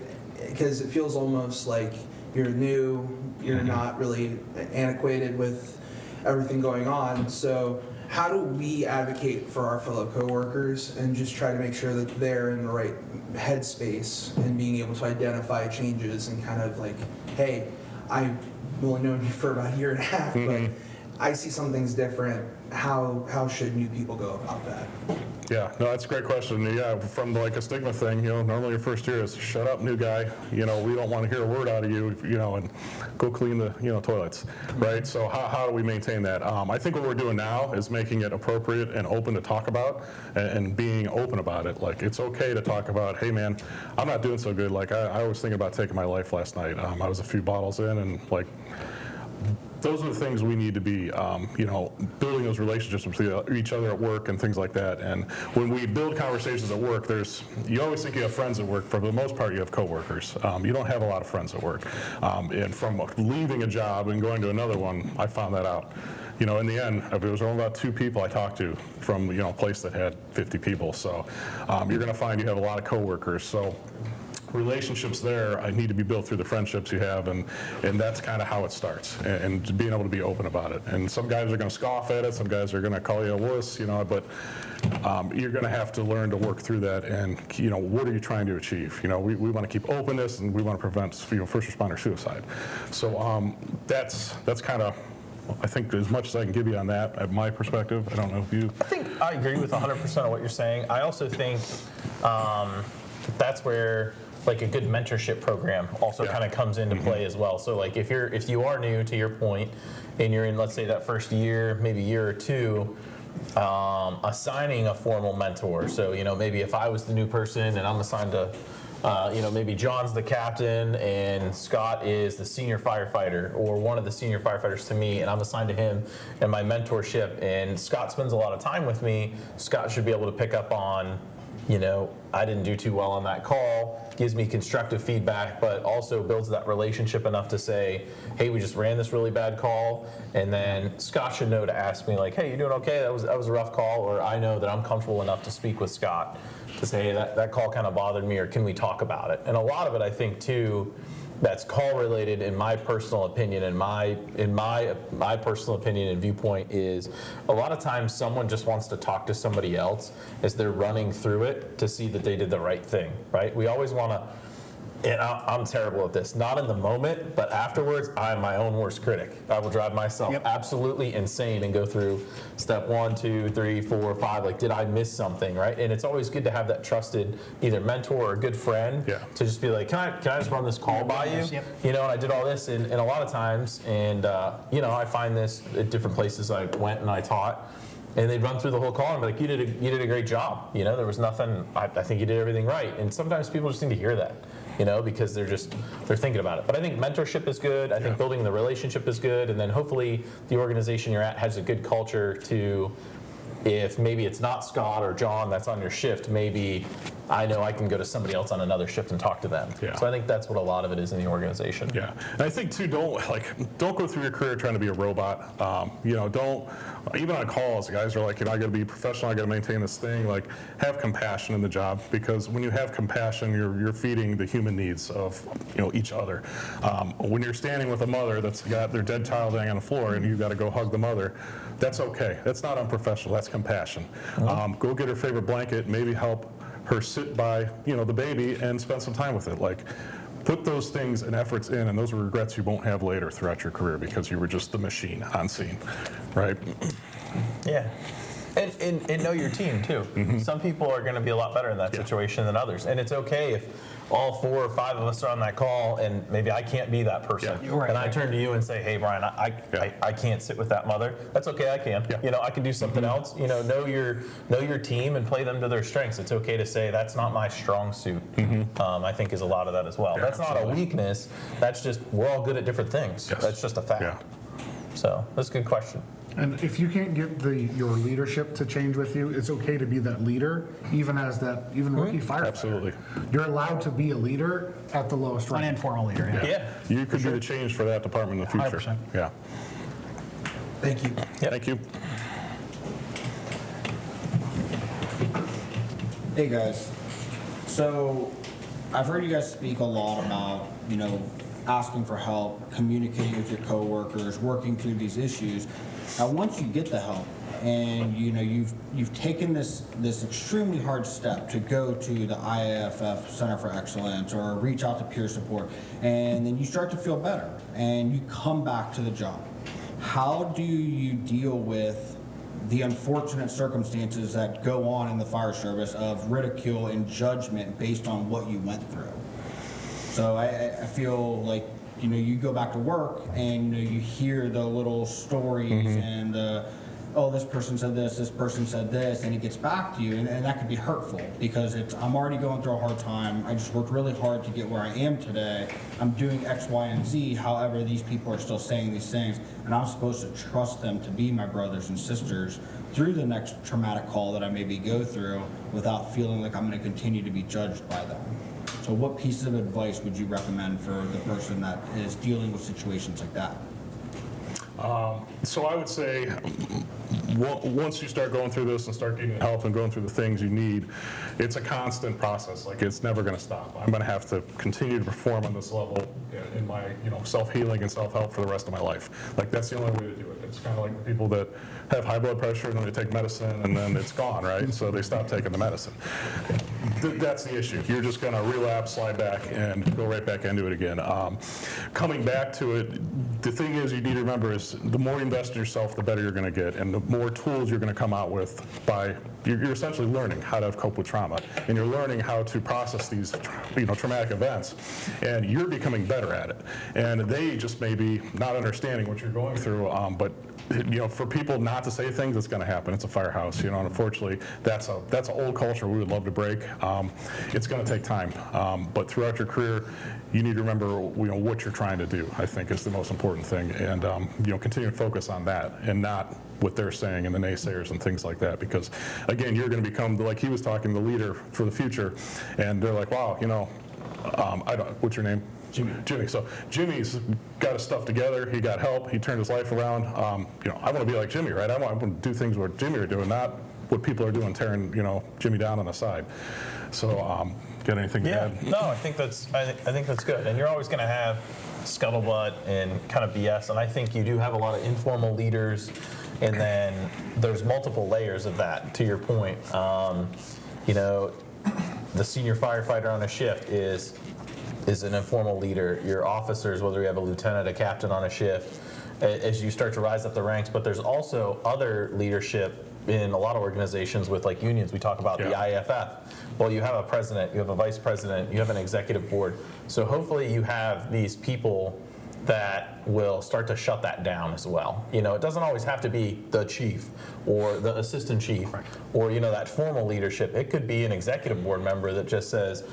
Because it feels almost like you're new, you're not really antiquated with everything going on. So how do we advocate for our fellow coworkers and just try to make sure that they're in the right headspace and being able to identify changes and kind of like, hey, I've only known you for about a year and a half, but I see something's different. How should new people go about that? Yeah, no, that's a great question. Yeah, from a stigma thing, normally your first year is shut up, new guy. We don't want to hear a word out of you, and go clean the, toilets, right? So how do we maintain that? I think what we're doing now is making it appropriate and open to talk about and being open about it. Like, it's okay to talk about, hey man, I'm not doing so good. Like, I was thinking about taking my life last night. I was a few bottles in and those are the things we need to be, building those relationships with each other at work and things like that. And when we build conversations at work, you always think you have friends at work. For the most part, you have coworkers. You don't have a lot of friends at work. And from leaving a job and going to another one, I found that out. In the end, there was only about 2 people I talked to from, a place that had 50 people. So you're going to find you have a lot of coworkers. So relationships there need to be built through the friendships you have, and that's kind of how it starts, and being able to be open about it. And some guys are going to scoff at it, some guys are going to call you a wuss, but you're going to have to learn to work through that. And what are you trying to achieve? We want to keep openness, and we want to prevent first responder suicide. So that's kind of, I think, as much as I can give you on that at my perspective. I don't know if you. I think I agree with 100% of what you're saying. I also think that's where a good mentorship program also kind of comes into play as well. So if you are new, to your point, and you're in, let's say, that first year, maybe year or two, assigning a formal mentor. So maybe if I was the new person and I'm assigned to maybe John's the captain and Scott is the senior firefighter, or one of the senior firefighters to me, and I'm assigned to him and my mentorship, and Scott spends a lot of time with me, Scott should be able to pick up on, I didn't do too well on that call, gives me constructive feedback, but also builds that relationship enough to say, hey, we just ran this really bad call, and then Scott should know to ask me, hey, you doing okay? That was a rough call, or I know that I'm comfortable enough to speak with Scott to say, hey, that call kind of bothered me, or can we talk about it? And a lot of it, I think, too, that's call related, in my personal opinion, and my personal opinion and viewpoint, is a lot of times someone just wants to talk to somebody else as they're running through it to see that they did the right thing, right? We always want to, and I'm terrible at this, not in the moment, but afterwards, I'm my own worst critic. I will drive myself absolutely insane and go through step 1, 2, 3, 4, 5, did I miss something, right? And it's always good to have that trusted either mentor or a good friend to just be like, can I just run this call by you? And I did all this, and a lot of times, and I find this at different places I went and I taught, and they'd run through the whole call and be like, you did a great job. There was nothing, I think you did everything right. And sometimes people just need to hear that. Because they're thinking about it. But I think mentorship is good. I think building the relationship is good. And then hopefully the organization you're at has a good culture to if maybe it's not Scott or John that's on your shift, maybe I know I can go to somebody else on another shift and talk to them. Yeah. So I think that's what a lot of it is in the organization. Yeah, and I think too, don't go through your career trying to be a robot. Don't, even on calls, guys are like, I got to be professional, I got to maintain this thing. Like, have compassion in the job, because when you have compassion, you're feeding the human needs of each other. When you're standing with a mother that's got their dead child laying on the floor and you got to go hug the mother, that's okay. That's not unprofessional. That's compassion. Go get her favorite blanket, maybe help her sit by the baby and spend some time with it. Like, put those things and efforts in, and those are regrets you won't have later throughout your career because you were just the machine on scene, right? Yeah. And know your team too. Some people are going to be a lot better in that situation than others, and it's okay if all 4 or 5 of us are on that call and maybe I can't be that person. You're right. And I turn to you and say, hey Brian, I can't sit with that mother. That's okay, I can. I can do something else. Know your team and play them to their strengths. It's okay to say that's not my strong suit. I think is a lot of that as well. That's not a weakness. That's just, we're all good at different things. Yes. That's just a fact. Yeah. So that's a good question. And if you can't get your leadership to change with you, it's okay to be that leader, even as that rookie firefighter. Absolutely. You're allowed to be a leader at the lowest An rank. informal leader, yeah. Yeah. You could be the change for that department in the future. 100%. Yeah. Thank you. Thank you. Hey guys, so I've heard you guys speak a lot about, asking for help, communicating with your coworkers, working through these issues. Now, once you get the help and you've taken this extremely hard step to go to the IAFF Center for Excellence or reach out to peer support, and then you start to feel better and you come back to the job. How do you deal with the unfortunate circumstances that go on in the fire service of ridicule and judgment based on what you went through? So I feel like, you go back to work and you hear the little stories and, this person said this person said this, and it gets back to you, and that could be hurtful because I'm already going through a hard time. I just worked really hard to get where I am today. I'm doing X, Y, and Z. However, these people are still saying these things, and I'm supposed to trust them to be my brothers and sisters through the next traumatic call that I maybe go through without feeling like I'm going to continue to be judged by them. So what pieces of advice would you recommend for the person that is dealing with situations like that? So I would say once you start going through this and start getting help and going through the things you need, it's a constant process. Like, it's never going to stop. I'm going to have to continue to perform on this level in my self-healing and self-help for the rest of my life. Like, that's the only way to do it. It's kind of like the people that have high blood pressure and then they take medicine and then it's gone, right? So they stop taking the medicine. That's the issue. You're just going to relapse, slide back, and go right back into it again. Coming back to it, the thing is, you need to remember is the more you invest in yourself, the better you're going to get, and the more tools you're going to come out with you're essentially learning how to cope with trauma, and you're learning how to process these traumatic events, and you're becoming better at it. And they just may be not understanding what you're going through, but for people not to say things, it's going to happen. It's a firehouse, and unfortunately, that's an old culture we would love to break. It's going to take time, but throughout your career, you need to remember what you're trying to do. I think is the most important thing, and continue to focus on that and not what they're saying and the naysayers and things like that. Because again, you're going to become, like he was talking, the leader for the future, and they're like, wow, what's your name? Jimmy. So Jimmy's got his stuff together. He got help. He turned his life around. I want to be like Jimmy, right? I want to do things what Jimmy are doing, not what people are doing, tearing Jimmy down on the side. So, got anything to add? No, I think that's good. And you're always going to have scuttlebutt and kind of BS. And I think you do have a lot of informal leaders, and then there's multiple layers of that. To your point, the senior firefighter on a shift is an informal leader. Your officers, whether you have a lieutenant, a captain on a shift, as you start to rise up the ranks. But there's also other leadership in a lot of organizations with like unions. We talk about the IAFF. Well, you have a president, you have a vice president, you have an executive board. So hopefully you have these people that will start to shut that down as well. It doesn't always have to be the chief or the assistant chief or that formal leadership. It could be an executive board member that just says,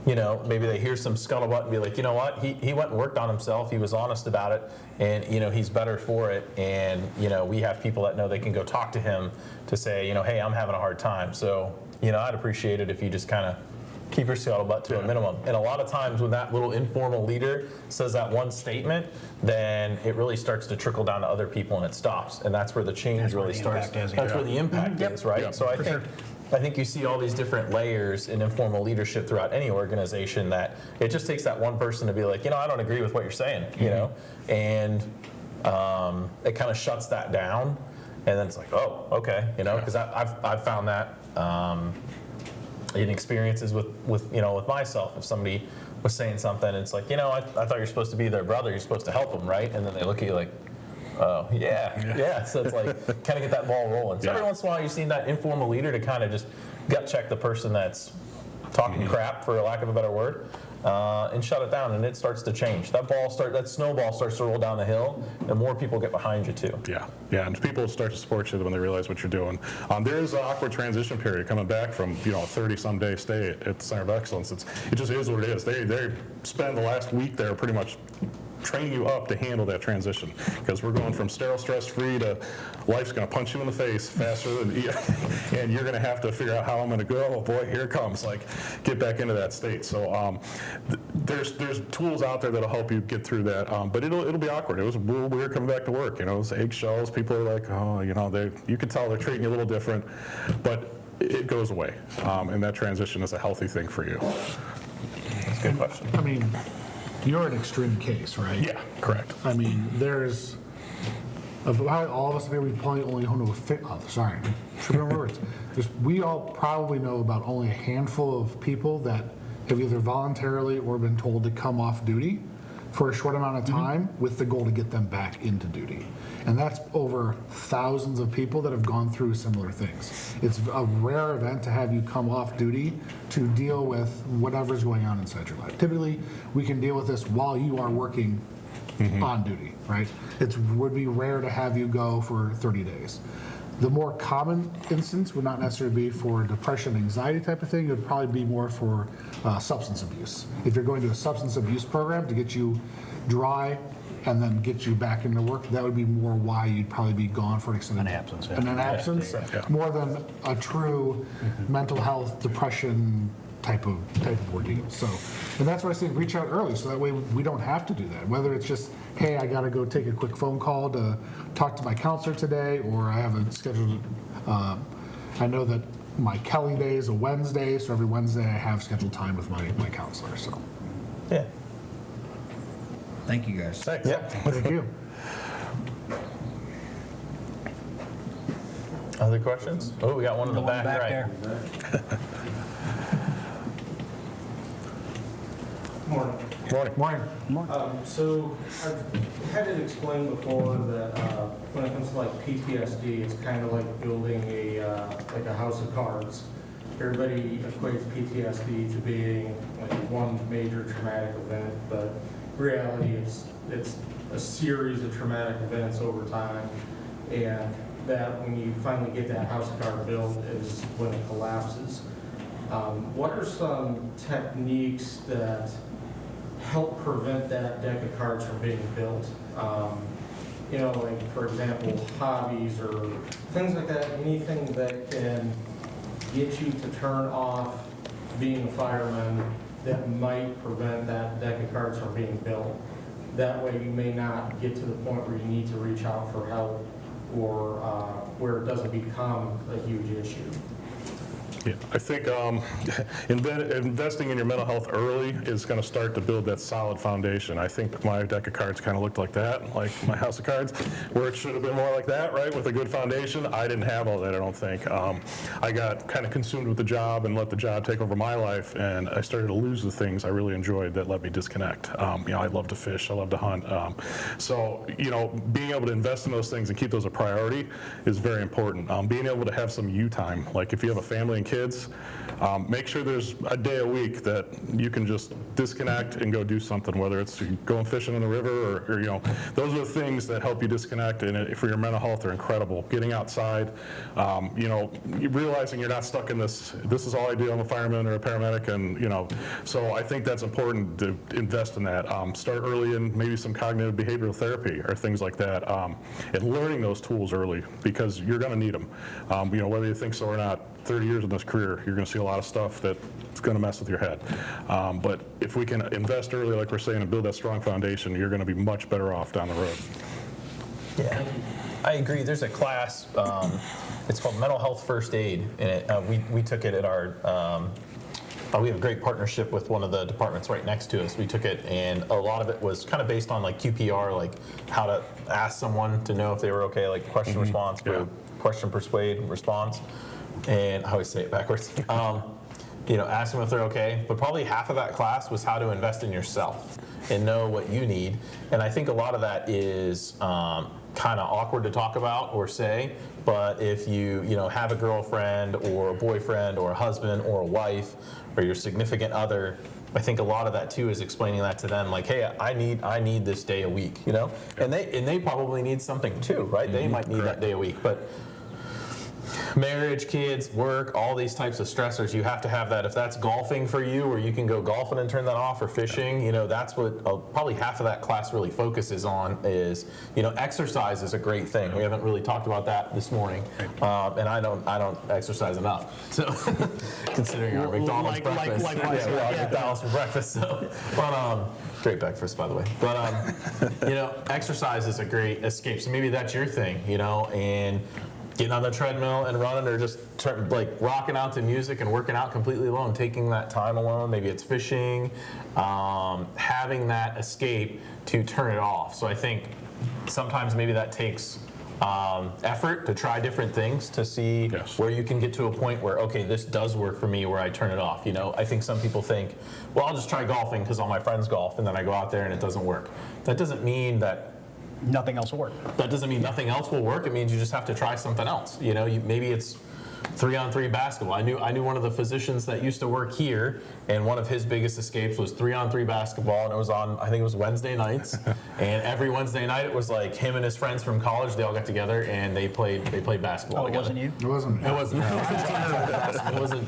maybe they hear some scuttlebutt and be like, you know what, he went and worked on himself, he was honest about it, and he's better for it, and we have people that know they can go talk to him to say, hey, I'm having a hard time. So I'd appreciate it if you just kind of keep your scuttlebutt to a minimum. And a lot of times when that little informal leader says that one statement, then it really starts to trickle down to other people and it stops. And that's where the change really starts. That's where the impact is, right? Yep. So I think you see all these different layers in informal leadership throughout any organization, that it just takes that one person to be like, I don't agree with what you're saying, and it kind of shuts that down. And then it's like, oh, okay, because I've found that in experiences with myself. If somebody was saying something, it's like, I thought you're supposed to be their brother, you're supposed to help them, right? And then they look at you like, oh, yeah. So it's like, kind of get that ball rolling. So every once in a while, you see that informal leader to kind of just gut check the person that's talking crap, for lack of a better word, and shut it down, and it starts to change. That snowball starts to roll down the hill, and more people get behind you too. Yeah, and people start to support you when they realize what you're doing. There is an awkward transition period coming back from a 30-some day stay at the Center of Excellence. It just is what it is. They spend the last week there pretty much training you up to handle that transition, because we're going from sterile, stress-free to life's going to punch you in the face faster than and you're going to have to figure out how I'm going to go. Oh boy, here it comes. Like, get back into that state. So there's tools out there that'll help you get through that, but it'll be awkward. It was a little weird coming back to work. It was eggshells. People are like, oh, you can tell they're treating you a little different, but it goes away, and that transition is a healthy thing for you. That's a good question. I mean, you're an extreme case, right? Yeah, correct. I mean, there's about all of us, maybe we probably only know tripping over words. We all probably know about only a handful of people that have either voluntarily or been told to come off duty for a short amount of time with the goal to get them back into duty. And that's over thousands of people that have gone through similar things. It's a rare event to have you come off duty to deal with whatever's going on inside your life. Typically, we can deal with this while you are working on duty, right? It would be rare to have you go for 30 days. The more common instance would not necessarily be for depression, anxiety type of thing. It would probably be more for substance abuse. If you're going to a substance abuse program to get you dry and then get you back into work, that would be more why you'd probably be gone for an extended absence. And an absence, more than a true mental health, depression type of ordeal. So, and that's why I say reach out early, so that way we don't have to do that. Whether it's just, hey, I got to go take a quick phone call to talk to my counselor today, or I have a scheduled. I know that my Kelly day is a Wednesday, so every Wednesday I have scheduled time with my counselor. So, Yeah. Thank you, guys. Thanks. Yeah. thank you. Other questions? Oh, we got one in the back right. there. Morning. Morning. So I've had it explained before that when it comes to like PTSD, it's kind of like building like a house of cards. Everybody equates PTSD to being like one major traumatic event, but in reality it's a series of traumatic events over time, and that when you finally get that house of cards built is when it collapses. What are some techniques that help prevent that deck of cards from being built? Like for example, hobbies or things like that, anything that can get you to turn off being a fireman that might prevent that deck of cards from being built. That way you may not get to the point where you need to reach out for help, or where it doesn't become a huge issue. Yeah, I think investing in your mental health early is going to start to build that solid foundation. I think my deck of cards kind of looked like that, like my house of cards, where it should have been more like that, right, with a good foundation. I didn't have all that, I don't think. I got kind of consumed with the job and let the job take over my life, and I started to lose the things I really enjoyed that let me disconnect. I love to fish, I love to hunt. So, being able to invest in those things and keep those a priority is very important. Being able to have some you time, like if you have a family and kids, make sure there's a day a week that you can just disconnect and go do something, whether it's going fishing in the river or those are the things that help you disconnect, and for your mental health are incredible. Getting outside, realizing you're not stuck in this is all I do, I'm a fireman or a paramedic, and so I think that's important to invest in that. Start early in maybe some cognitive behavioral therapy or things like that, and learning those tools early, because you're going to need them. Whether you think so or not, 30 years in this career, you're going to see a lot of stuff that's going to mess with your head. But if we can invest early, like we're saying, and build that strong foundation, you're going to be much better off down the road. Yeah, I agree. There's a class, it's called Mental Health First Aid, and we took it at our, we have a great partnership with one of the departments right next to us. We took it, and a lot of it was kind of based on like QPR, like how to ask someone to know if they were okay, like question, response, question, persuade, response. And I always say it backwards. Ask them if they're okay. But probably half of that class was how to invest in yourself and know what you need. And I think a lot of that is kind of awkward to talk about or say. But if you have a girlfriend or a boyfriend or a husband or a wife or your significant other, I think a lot of that too is explaining that to them, like, hey, I need this day a week, and they probably need something too, right? They might need that day a week, but marriage, kids, work, all these types of stressors, you have to have that. If that's golfing for you, or you can go golfing and turn that off, or fishing, that's what probably half of that class really focuses on is, exercise is a great thing. We haven't really talked about that this morning, and I don't exercise enough. So, considering our McDonald's breakfast, McDonald's for breakfast. So, but great breakfast, by the way. But exercise is a great escape. So maybe that's your thing, and getting on the treadmill and running, or just rocking out to music and working out completely alone, taking that time alone. Maybe it's fishing, having that escape to turn it off. So I think sometimes maybe that takes effort to try different things to see where you can get to a point where, okay, this does work for me, where I turn it off. I think some people think, well, I'll just try golfing because all my friends golf, and then I go out there and it doesn't work. That doesn't mean that nothing else will work. That doesn't mean nothing else will work. It means you just have to try something else. Maybe it's 3-on-3 basketball. I knew one of the physicians that used to work here, and one of his biggest escapes was 3-on-3 basketball, and it was on, I think it was Wednesday nights, and every Wednesday night it was like him and his friends from college, they all got together and they played basketball together. It wasn't you? It wasn't. It wasn't.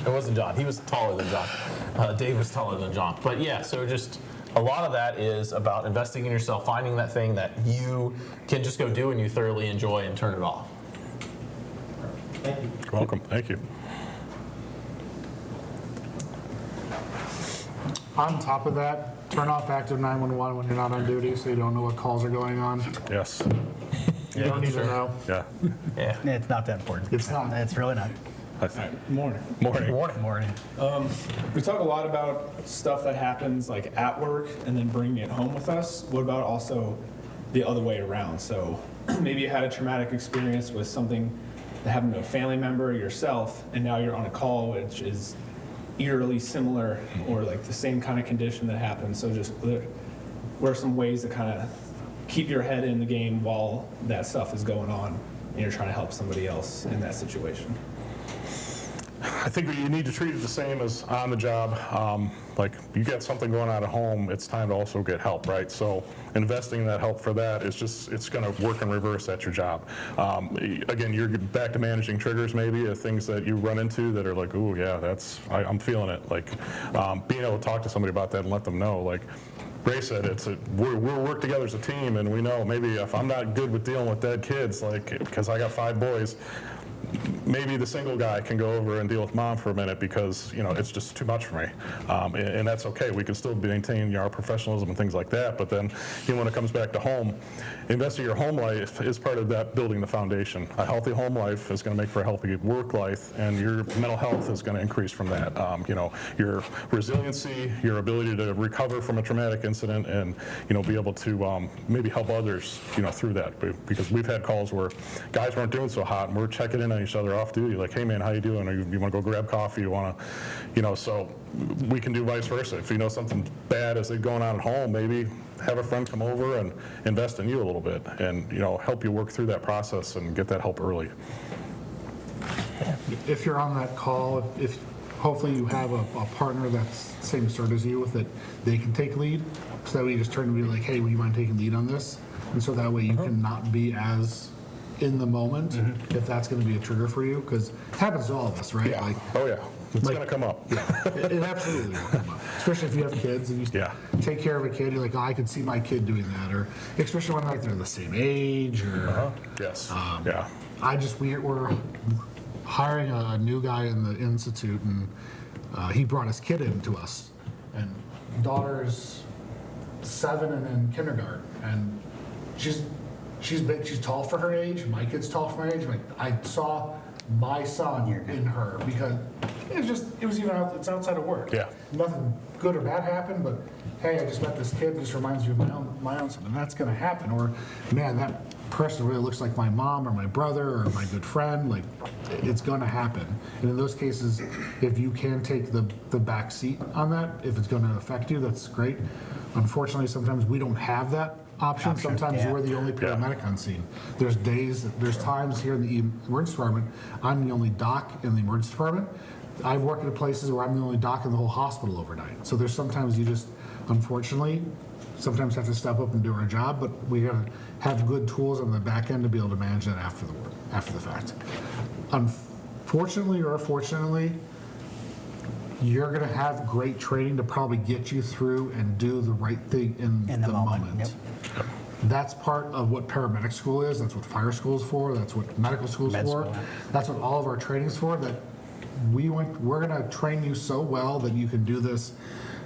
It wasn't John. He was taller than John. Dave was taller than John. But yeah, so just a lot of that is about investing in yourself, finding that thing that you can just go do and you thoroughly enjoy, and turn it off. Thank you. You're welcome. Thank you. On top of that, turn off active 911 when you're not on duty, so you don't know what calls are going on. Yes. You don't need to know. Yeah. Yeah. It's not that important. It's not. It's really not. Morning. Morning. We talk a lot about stuff that happens like at work and then bringing it home with us. What about also the other way around? So maybe you had a traumatic experience with something that happened to a family member or yourself, and now you're on a call which is eerily similar or like the same kind of condition that happened. So just what are some ways to kind of keep your head in the game while that stuff is going on and you're trying to help somebody else in that situation? I think you need to treat it the same as on the job. Like you got something going on at home, it's time to also get help, right? So investing in that help for that is just, it's going to work in reverse at your job. Again, you're back to managing triggers maybe, of things that you run into that are like, oh yeah, I'm feeling it. Like being able to talk to somebody about that and let them know, like Ray said, we'll work together as a team, and we know maybe if I'm not good with dealing with dead kids, like because I got 5 boys, maybe the single guy can go over and deal with mom for a minute because it's just too much for me, and that's okay. We can still maintain our professionalism and things like that. But then, when it comes back to home, investing in your home life is part of that building the foundation. A healthy home life is going to make for a healthy work life, and your mental health is going to increase from that. Your resiliency, your ability to recover from a traumatic incident, and be able to maybe help others through that. Because we've had calls where guys weren't doing so hot, and we're checking in on each other off duty, like, hey man, how you doing? Or you want to go grab coffee? You want to, so we can do vice versa. If you know something bad is going on at home, maybe have a friend come over and invest in you a little bit, and help you work through that process and get that help early. If you're on that call, if hopefully you have a partner that's same sort as you, that they can take lead. So that way you just turn to be like, hey, would you mind taking lead on this? And so that way you can not be as in the moment if that's going to be a trigger for you, because it happens to all of us, right? Yeah. Like, Oh, yeah. It's like- going to come up. it absolutely will come up. Especially if you have kids and you Yeah. take care of a kid, you're like, oh, I can see my kid doing that, or especially when like they're the same age, or Yes. Yeah. we're hiring a new guy in the institute, and he brought his kid in to us, and daughter's 7 and in kindergarten, and she's big, she's tall for her age. My kid's tall for my age. Like, I saw my son in her, because it's outside of work. Yeah. Nothing good or bad happened, but hey, I just met this kid. Just reminds me of my own son, and that's going to happen. Or man, that person really looks like my mom or my brother or my good friend. Like, it's going to happen. And in those cases, if you can take the back seat on that, if it's going to affect you, that's great. Unfortunately, sometimes we don't have that option. Sometimes we're the only paramedic on scene. There's times here in the emergency department, I'm the only doc in the emergency department. I've worked at places where I'm the only doc in the whole hospital overnight. So there's sometimes you just, unfortunately, sometimes have to step up and do our job, but we gotta have good tools on the back end to be able to manage that after the fact. Unfortunately or fortunately, you're going to have great training to probably get you through and do the right thing in the moment. Yep. That's part of what paramedic school is. That's what fire school is for. That's what medical school is Med for. school. That's what all of our training is for. That we're going to train you so well that you can do this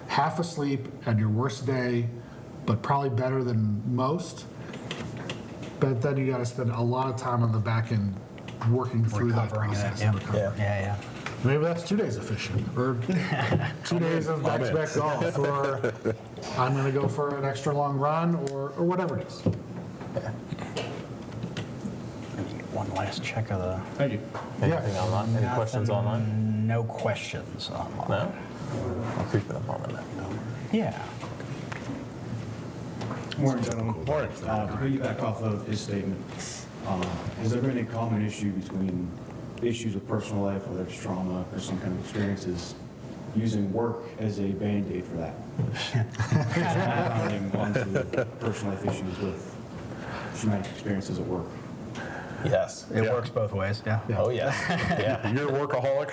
half asleep on your worst day, but probably better than most. But then you got to spend a lot of time on the back end working through that Recovering process. it. and Yep. recovering. Yeah. Maybe that's 2 days efficient, or 2 days of back-to-back golf, or I'm going to go for an extra long run, or whatever it is. One last check of the. Thank you. Anything online? Any questions online? No questions online. No? I'll keep it up on that. Yeah. Morning, gentlemen. Morning. To piggyback off of his statement, has there been a common issue between issues with personal life, whether it's trauma or some kind of experiences, using work as a Band-Aid for that? Compounding onto personal life issues with traumatic experiences at work. Yes. It works both ways. Yeah. Oh, yes. Yeah. You're a workaholic,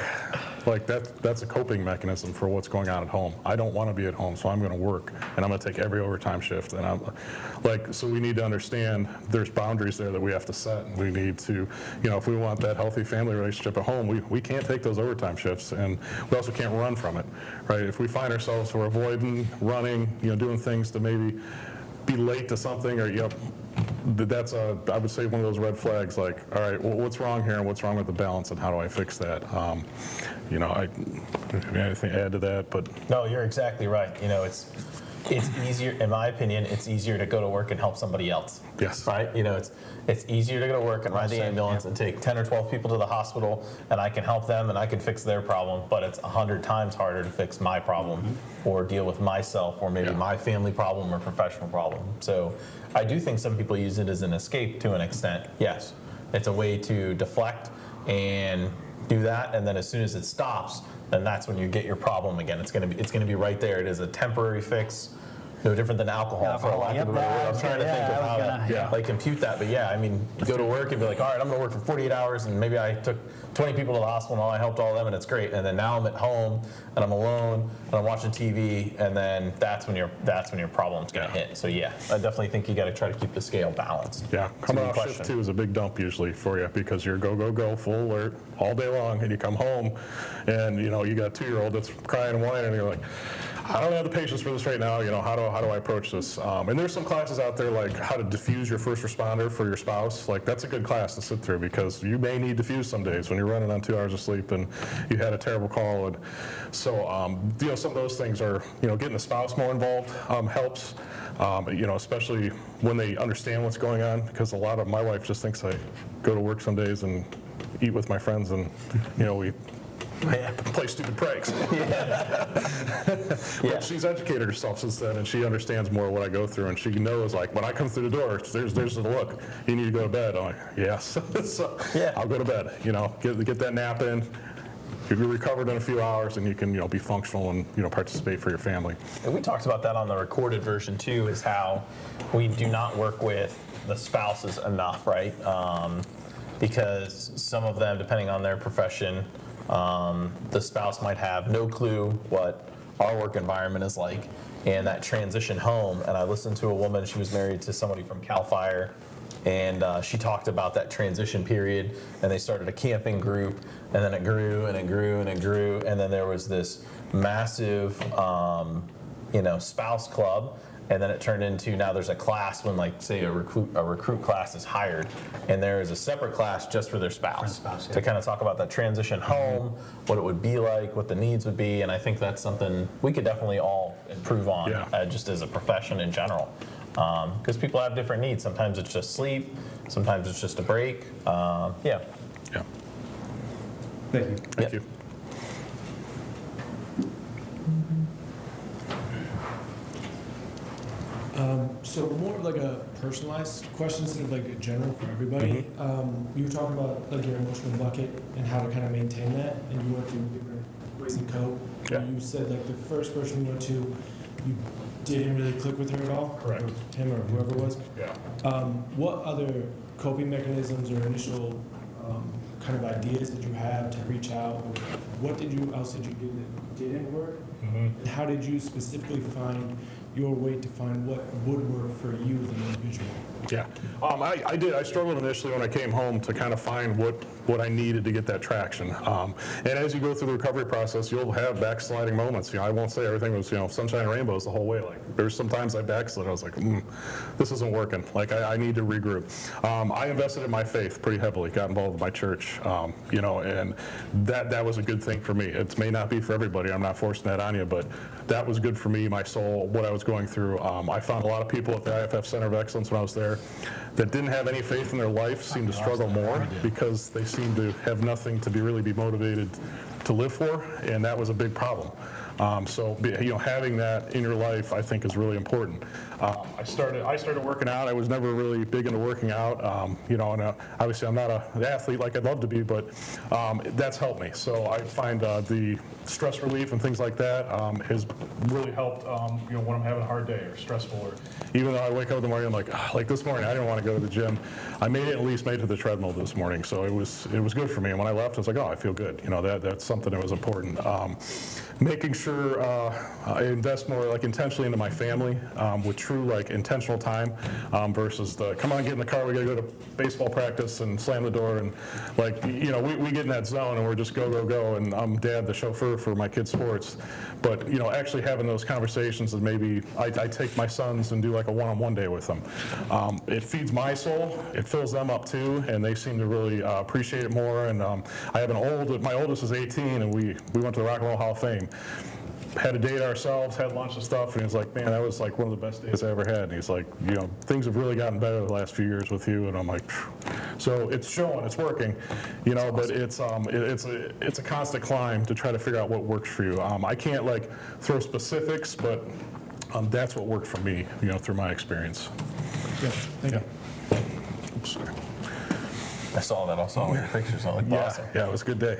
like that's a coping mechanism for what's going on at home. I don't want to be at home, so I'm going to work, and I'm going to take every overtime shift. And I'm like, so we need to understand there's boundaries there that we have to set. And we need to, if we want that healthy family relationship at home, we can't take those overtime shifts, and we also can't run from it, right? If we find ourselves we're avoiding, running, doing things to maybe be late to something, or that's I would say one of those red flags. Like, all right, well, what's wrong here, and what's wrong with the balance, and how do I fix that? Anything to add to that? But No, you're exactly right. It's easier, in my opinion, it's easier to go to work and help somebody else. Yes. Right? It's easier to go to work and ride the ambulance and take 10 or 12 people to the hospital, and I can help them and I can fix their problem, but it's 100 times harder to fix my problem or deal with myself or maybe my family problem or professional problem. So I do think some people use it as an escape to an extent. Yes. It's a way to deflect and do that, and then as soon as it stops, then that's when you get your problem again. It's gonna be right there. It is a temporary fix, no different than alcohol, for lack of a better word. I'm trying to think of how to compute that, but you go to work and be like, all right, I'm gonna work for 48 hours, and maybe I took 20 people to the hospital and I helped all of them, and it's great. And then now I'm at home and I'm alone and I'm watching TV, and then that's when your problem's gonna hit. So I definitely think you got to try to keep the scale balanced. yeah, It's a coming good off question. shift 2 is a big dump usually for you, because you're go, full alert all day long, and you come home and you got a 2-year-old that's crying and whining, and you're like, I don't have the patience for this right now. How do I approach this? And there's some classes out there like how to diffuse your first responder for your spouse. Like, that's a good class to sit through, because you may need diffuse some days when you're running on 2 hours of sleep and you had a terrible call. And so, some of those things are, getting the spouse more involved helps. Especially when they understand what's going on, because a lot of my wife just thinks I go to work some days and eat with my friends, and we play stupid pranks. But she's educated herself since then, and she understands more what I go through, and she knows, like, when I come through the door, there's the look, you need to go to bed. I'm like, yes. So I'll go to bed, get that nap in, you'll be recovered in a few hours, and you can, be functional and, participate for your family. And we talked about that on the recorded version too, is how we do not work with the spouses enough, right? Because some of them, depending on their profession, the spouse might have no clue what our work environment is like, and that transition home. And I listened to a woman, she was married to somebody from CAL FIRE, and she talked about that transition period, and they started a camping group, and then it grew and it grew and it grew, and then there was this massive, spouse club, and then it turned into, now there's a class when, like, say a recruit class is hired, and there is a separate class just for their spouse, to kind of talk about that transition home, what it would be like, what the needs would be, and I think that's something we could definitely all improve on, just as a profession in general. Because people have different needs. Sometimes it's just sleep, sometimes it's just a break. Yeah. Thank you. Thank you. So more of like a personalized question instead of like a general for everybody. You were talking about like your emotional bucket and how to kind of maintain that, and you went through different ways and cope. Yeah. You said like the first person you went to, you didn't really click with her at all? Correct. Or him or whoever it was? Yeah. What other coping mechanisms or initial kind of ideas did you have to reach out? Or what else did you do that didn't work? And how did you specifically find your way to find what would work for you as an individual? Yeah, I did. I struggled initially when I came home to kind of find what I needed to get that traction. And as you go through the recovery process, you'll have backsliding moments. I won't say everything was sunshine and rainbows the whole way. Like there's sometimes I backslid. I was like, this isn't working. Like I need to regroup. I invested in my faith pretty heavily. Got involved with my church. And that was a good thing for me. It may not be for everybody. I'm not forcing that on you, but that was good for me, my soul, what I was going through. I found a lot of people at the IFF Center of Excellence when I was there that didn't have any faith in their life seemed to struggle more because they seemed to have nothing to really be motivated to live for, and that was a big problem. So having that in your life, I think, is really important. I started working out. I was never really big into working out. And obviously I'm not an athlete like I'd love to be, but that's helped me. So I find the stress relief and things like that has really helped. When I'm having a hard day or stressful, or even though I wake up in the morning, I'm like this morning, I didn't want to go to the gym. I at least made it to the treadmill this morning, so it was good for me. And when I left, I was like, oh, I feel good. That's something that was important. Making sure I invest more intentionally into my family with true intentional time versus the come on, get in the car, we gotta go to baseball practice and slam the door, and we get in that zone and we're just go, and I'm dad, the chauffeur for my kids' sports. But actually having those conversations, and maybe I take my sons and do a one-on-one day with them. It feeds my soul, it fills them up too, and they seem to really appreciate it more. And I have my oldest is 18, and we went to the Rock and Roll Hall of Fame. Had a date ourselves, had lunch and stuff, and he's like, man, that was one of the best days I ever had. And he's like, things have really gotten better the last few years with you. And I'm like, phew. So it's showing, it's working, but it's a constant climb to try to figure out what works for you. I can't throw specifics, but that's what worked for me, through my experience. Yeah, thank you. Oops, sorry. I saw that. I saw all your pictures. I like awesome. Yeah, it was a good day.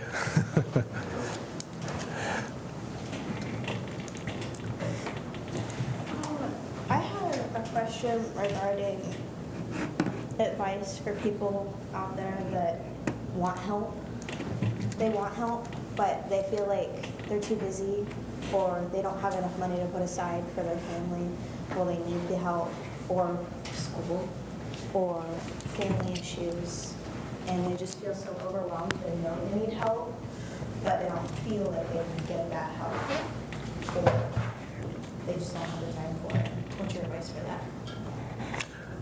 I had a question regarding advice for people out there that want help. They want help, but they feel like they're too busy, or they don't have enough money to put aside for their family. Well, they need the help, or school, or family issues, and they just feel so overwhelmed. They know they need help, but they don't feel like they can get that help, or they just don't have the time for it. What's your advice for that?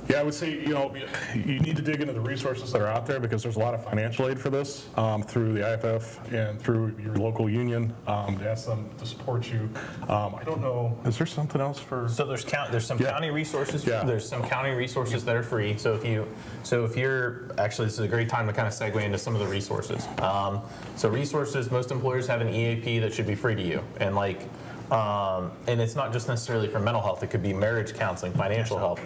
Yeah, I would say, you need to dig into the resources that are out there, because there's a lot of financial aid for this through the IFF and through your local union to ask them to support you. I don't know, is there something else for? So there's some county resources. Yeah. There's some county resources that are free. So if you're actually, this is a great time to kind of segue into some of the resources. So resources, most employers have an EAP that should be free to you, and and it's not just necessarily for mental health. It could be marriage counseling, financial help.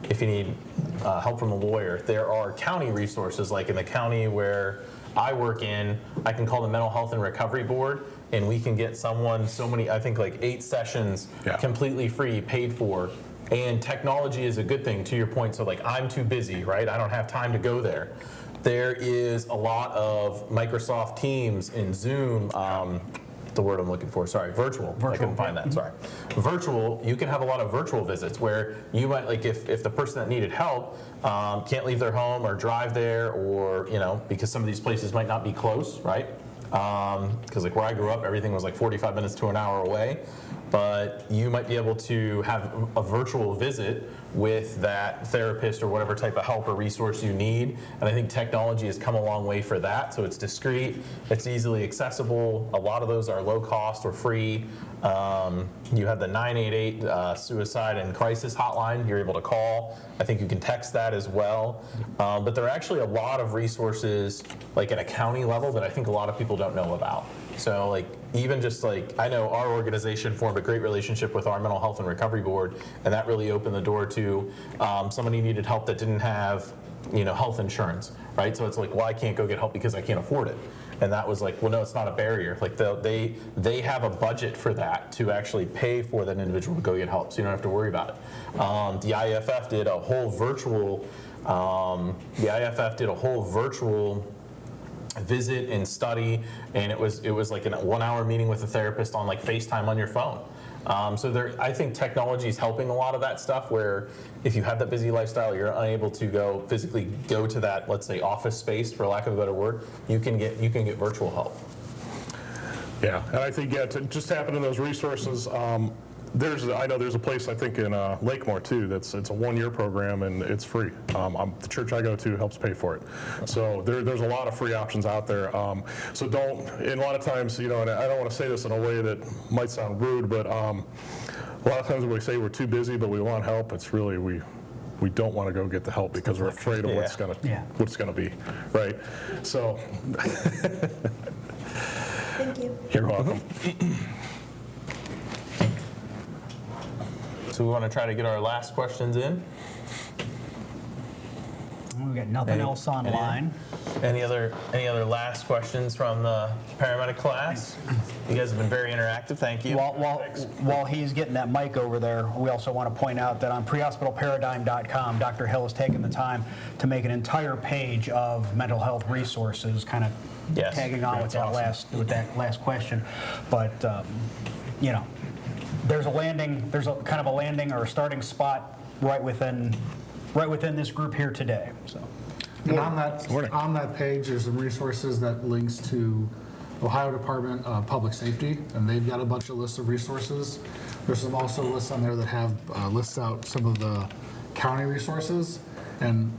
If you need help from a lawyer, there are county resources, like in the county where I work in, I can call the Mental Health and Recovery Board, and we can get someone I think like 8 sessions completely free, paid for. And technology is a good thing, to your point. So like, I'm too busy, right? I don't have time to go there. There is a lot of Microsoft Teams and Zoom, the word I'm looking for, sorry, virtual. I couldn't find that, sorry. Virtual, you can have a lot of virtual visits where you might, like if the person that needed help can't leave their home or drive there, or, because some of these places might not be close, right? Because like where I grew up, everything was like 45 minutes to an hour away. But you might be able to have a virtual visit with that therapist or whatever type of help or resource you need. And I think technology has come a long way for that. So it's discreet, it's easily accessible. A lot of those are low cost or free. You have the 988 suicide and crisis hotline you're able to call. I think you can text that as well. But there are actually a lot of resources like at a county level that I think a lot of people don't know about. So like, even just like, I know our organization formed a great relationship with our Mental Health and Recovery Board, and that really opened the door to somebody needed help that didn't have, health insurance, right? So it's like, well, I can't go get help because I can't afford it. And that was like, well, no, it's not a barrier. Like they have a budget for that to actually pay for that individual to go get help, so you don't have to worry about it. The IFF did a whole virtual, visit and study, and it was like a 1-hour meeting with a therapist on like FaceTime on your phone. So I think technology is helping a lot of that stuff, where if you have that busy lifestyle, you're unable to physically go to that, let's say, office space, for lack of a better word, you can get virtual help. Yeah, and I think, to just tap into those resources, I know there's a place, I think, in Lakemore too, it's a 1-year program and it's free. The church I go to helps pay for it. So there's a lot of free options out there. So and a lot of times, and I don't want to say this in a way that might sound rude, but a lot of times when we say we're too busy but we want help, it's really we don't want to go get the help because we're afraid of what's gonna be, right? So Thank you. You're welcome. So we want to try to get our last questions in. We've got nothing else online. Any other last questions from the paramedic class? You guys have been very interactive. Thank you. While he's getting that mic over there, we also want to point out that on prehospitalparadigm.com, Dr. Hill has taken the time to make an entire page of mental health resources, kind of tagging on with that last question. But there's a kind of a landing or a starting spot right within this group here today. So, and on that page, there's some resources that links to Ohio Department of Public Safety, and they've got a bunch of lists of resources. There's some also lists on there that have lists out some of the county resources. And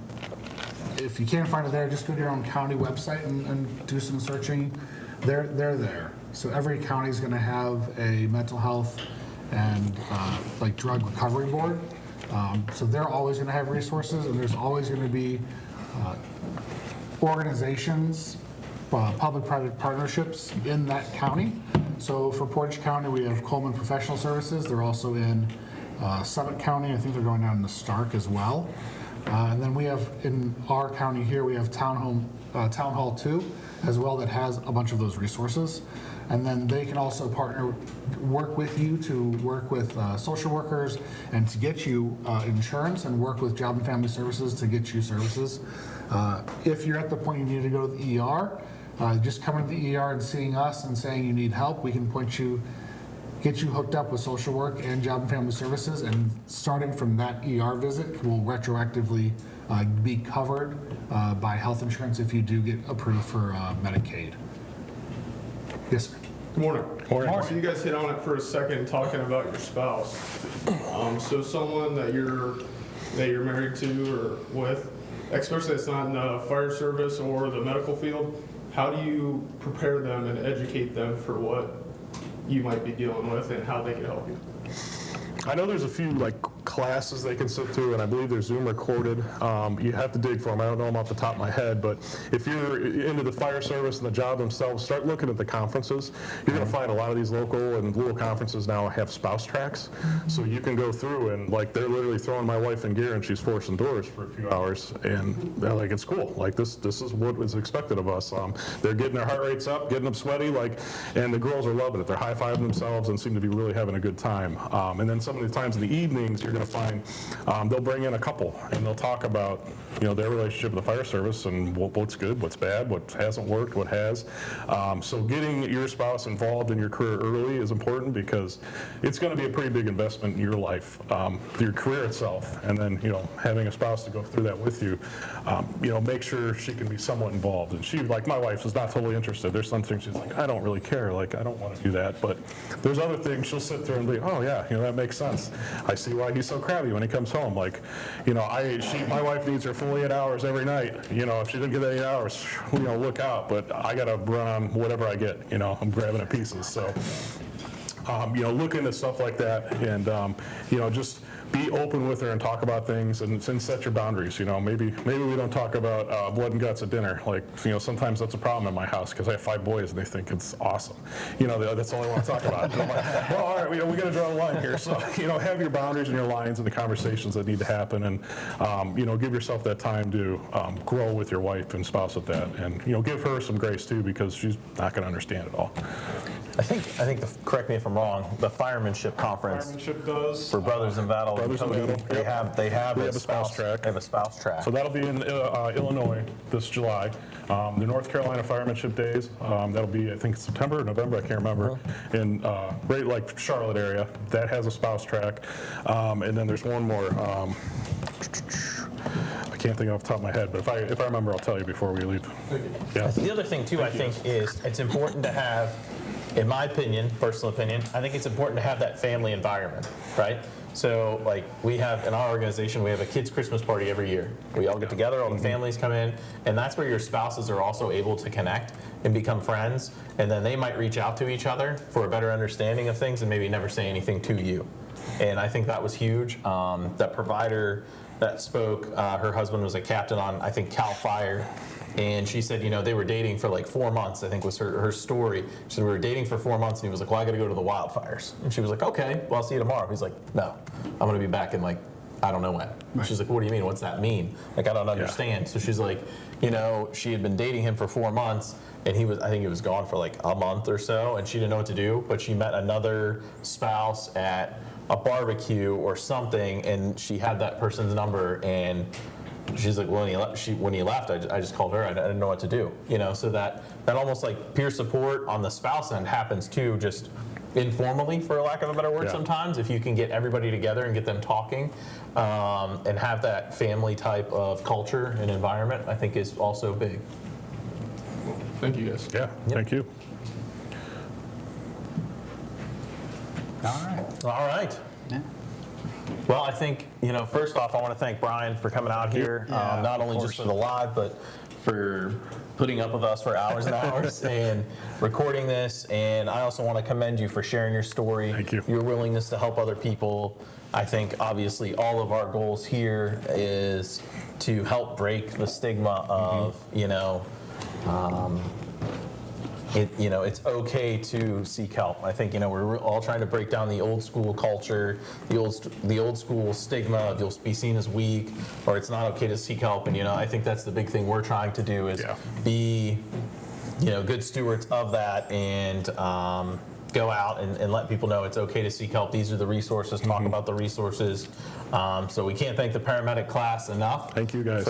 if you can't find it there, just go to your own county website and do some searching. They're there. So every county is going to have a mental health and like drug recovery board. So they're always going to have resources, and there's always going to be organizations, public-private partnerships in that county. So for Portage County, we have Coleman Professional Services. They're also in Summit County. I think they're going down to Stark as well. And then we have, in our county here, we have Town Hall 2 as well, that has a bunch of those resources. And then they can also work with you to work with social workers and to get you insurance, and work with Job and Family Services to get you services. If you're at the point you need to go to the ER, just coming to the ER and seeing us and saying you need help, we can get you hooked up with social work and Job and Family Services, and starting from that ER visit will retroactively be covered by health insurance if you do get approved for Medicaid. Yes, sir. Good morning. So you guys hit on it for a second, talking about your spouse. So someone that you're married to or with, especially that's not in the fire service or the medical field, how do you prepare them and educate them for what you might be dealing with and how they can help you? I know there's a few like classes they can sit through, and I believe they're Zoom recorded. You have to dig for them. I don't know them off the top of my head, but if you're into the fire service and the job themselves, start looking at the conferences. You're going to find a lot of these local and little conferences now have spouse tracks, so you can go through and like they're literally throwing my wife in gear and she's forcing doors for a few hours, and they're like, it's cool. Like this is what is expected of us. They're getting their heart rates up, getting them sweaty, like, and the girls are loving it. They're high-fiving themselves and seem to be really having a good time. And then some of the times in the evenings, you're going to find they'll bring in a couple and they'll talk about their relationship with the fire service and what's good, what's bad, what hasn't worked, what has. So getting your spouse involved in your career early is important because it's going to be a pretty big investment in your life, your career itself, and then having a spouse to go through that with you. Make sure she can be somewhat involved. And she, like my wife, is not totally interested. There's some things she's like, I don't really care. Like I don't want to do that. But there's other things she'll sit there and be, oh yeah, that makes sense. I see why he's so crabby when he comes home. Like, my wife needs her full 8 hours every night. If she didn't get 8 hours, look out. But I got to run on whatever I get. I'm grabbing at pieces. So, look into stuff like that, and just be open with her and talk about things and set your boundaries. Maybe we don't talk about blood and guts at dinner. Like, sometimes that's a problem in my house because I have 5 boys and they think it's awesome. That's all I want to talk about. And I'm like, well, all right, we got to draw a line here. So, have your boundaries and your lines and the conversations that need to happen, and give yourself that time to grow with your wife and spouse at that, and give her some grace too because she's not going to understand it all. I think correct me if I'm wrong, the firemanship conference does for Brothers in Battle. They have a spouse track. They have a spouse track. So that'll be in Illinois this July. The North Carolina Firemanship Days. That'll be, I think, September or November. I can't remember. In right like Charlotte area, that has a spouse track. And then there's one more. I can't think off the top of my head, but if I remember, I'll tell you before we leave. Yeah. The other thing too, I think, is it's important to have, in my opinion, personal opinion, I think it's important to have that family environment, right? So like we have, in our organization, we have a kids' Christmas party every year. We all get together, all the families come in, and that's where your spouses are also able to connect and become friends, and then they might reach out to each other for a better understanding of things and maybe never say anything to you. And I think that was huge. That provider that spoke, her husband was a captain on, I think, CAL FIRE. And she said, they were dating for like 4 months, I think was her story. She said, we were dating for 4 months, and he was like, well, I got to go to the wildfires. And she was like, okay, well, I'll see you tomorrow. He's like, no, I'm going to be back in like, I don't know when. Right. She's like, what do you mean? What's that mean? Like, I don't understand. Yeah. So she's like, she had been dating him for 4 months, and I think he was gone for like a month or so, and she didn't know what to do, but she met another spouse at a barbecue or something, and she had that person's number, and she's like, well, when he left, I just called her. I didn't know what to do. So that almost like peer support on the spouse end happens too, just informally, for lack of a better word. Sometimes if you can get everybody together and get them talking, and have that family type of culture and environment, I think is also big. Thank you, guys. Yeah, Thank you. All right. Yeah. Well, I think, first off, I want to thank Brian for coming out here, not only just for the live, but for putting up with us for hours and hours and recording this. And I also want to commend you for sharing your story. Thank you. Your willingness to help other people. I think, obviously, all of our goals here is to help break the stigma of, it's okay to seek help. I think, we're all trying to break down the old school culture, the old school stigma of you'll be seen as weak, or it's not okay to seek help. And, I think that's the big thing we're trying to do is be, good stewards of that and go out and let people know it's okay to seek help. These are the resources, talk about the resources. So we can't thank the paramedic class enough. Thank you guys.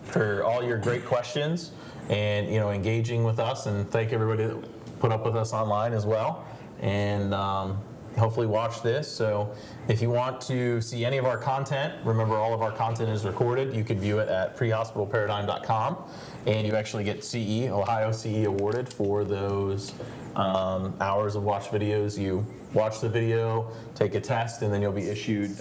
For all your great questions and engaging with us, and thank everybody that put up with us online as well, and hopefully watch this. So if you want to see any of our content, remember all of our content is recorded. You can view it at prehospitalparadigm.com, and you actually get Ohio CE awarded for those hours of watch videos. You watch the video, take a test, and then you'll be issued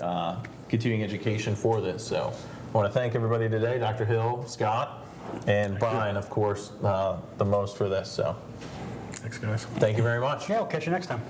continuing education for this. So I want to thank everybody today, Dr. Hill, Scott, and Brian, of course, the most for this. So thanks, guys. Thank you very much. Yeah, we'll catch you next time.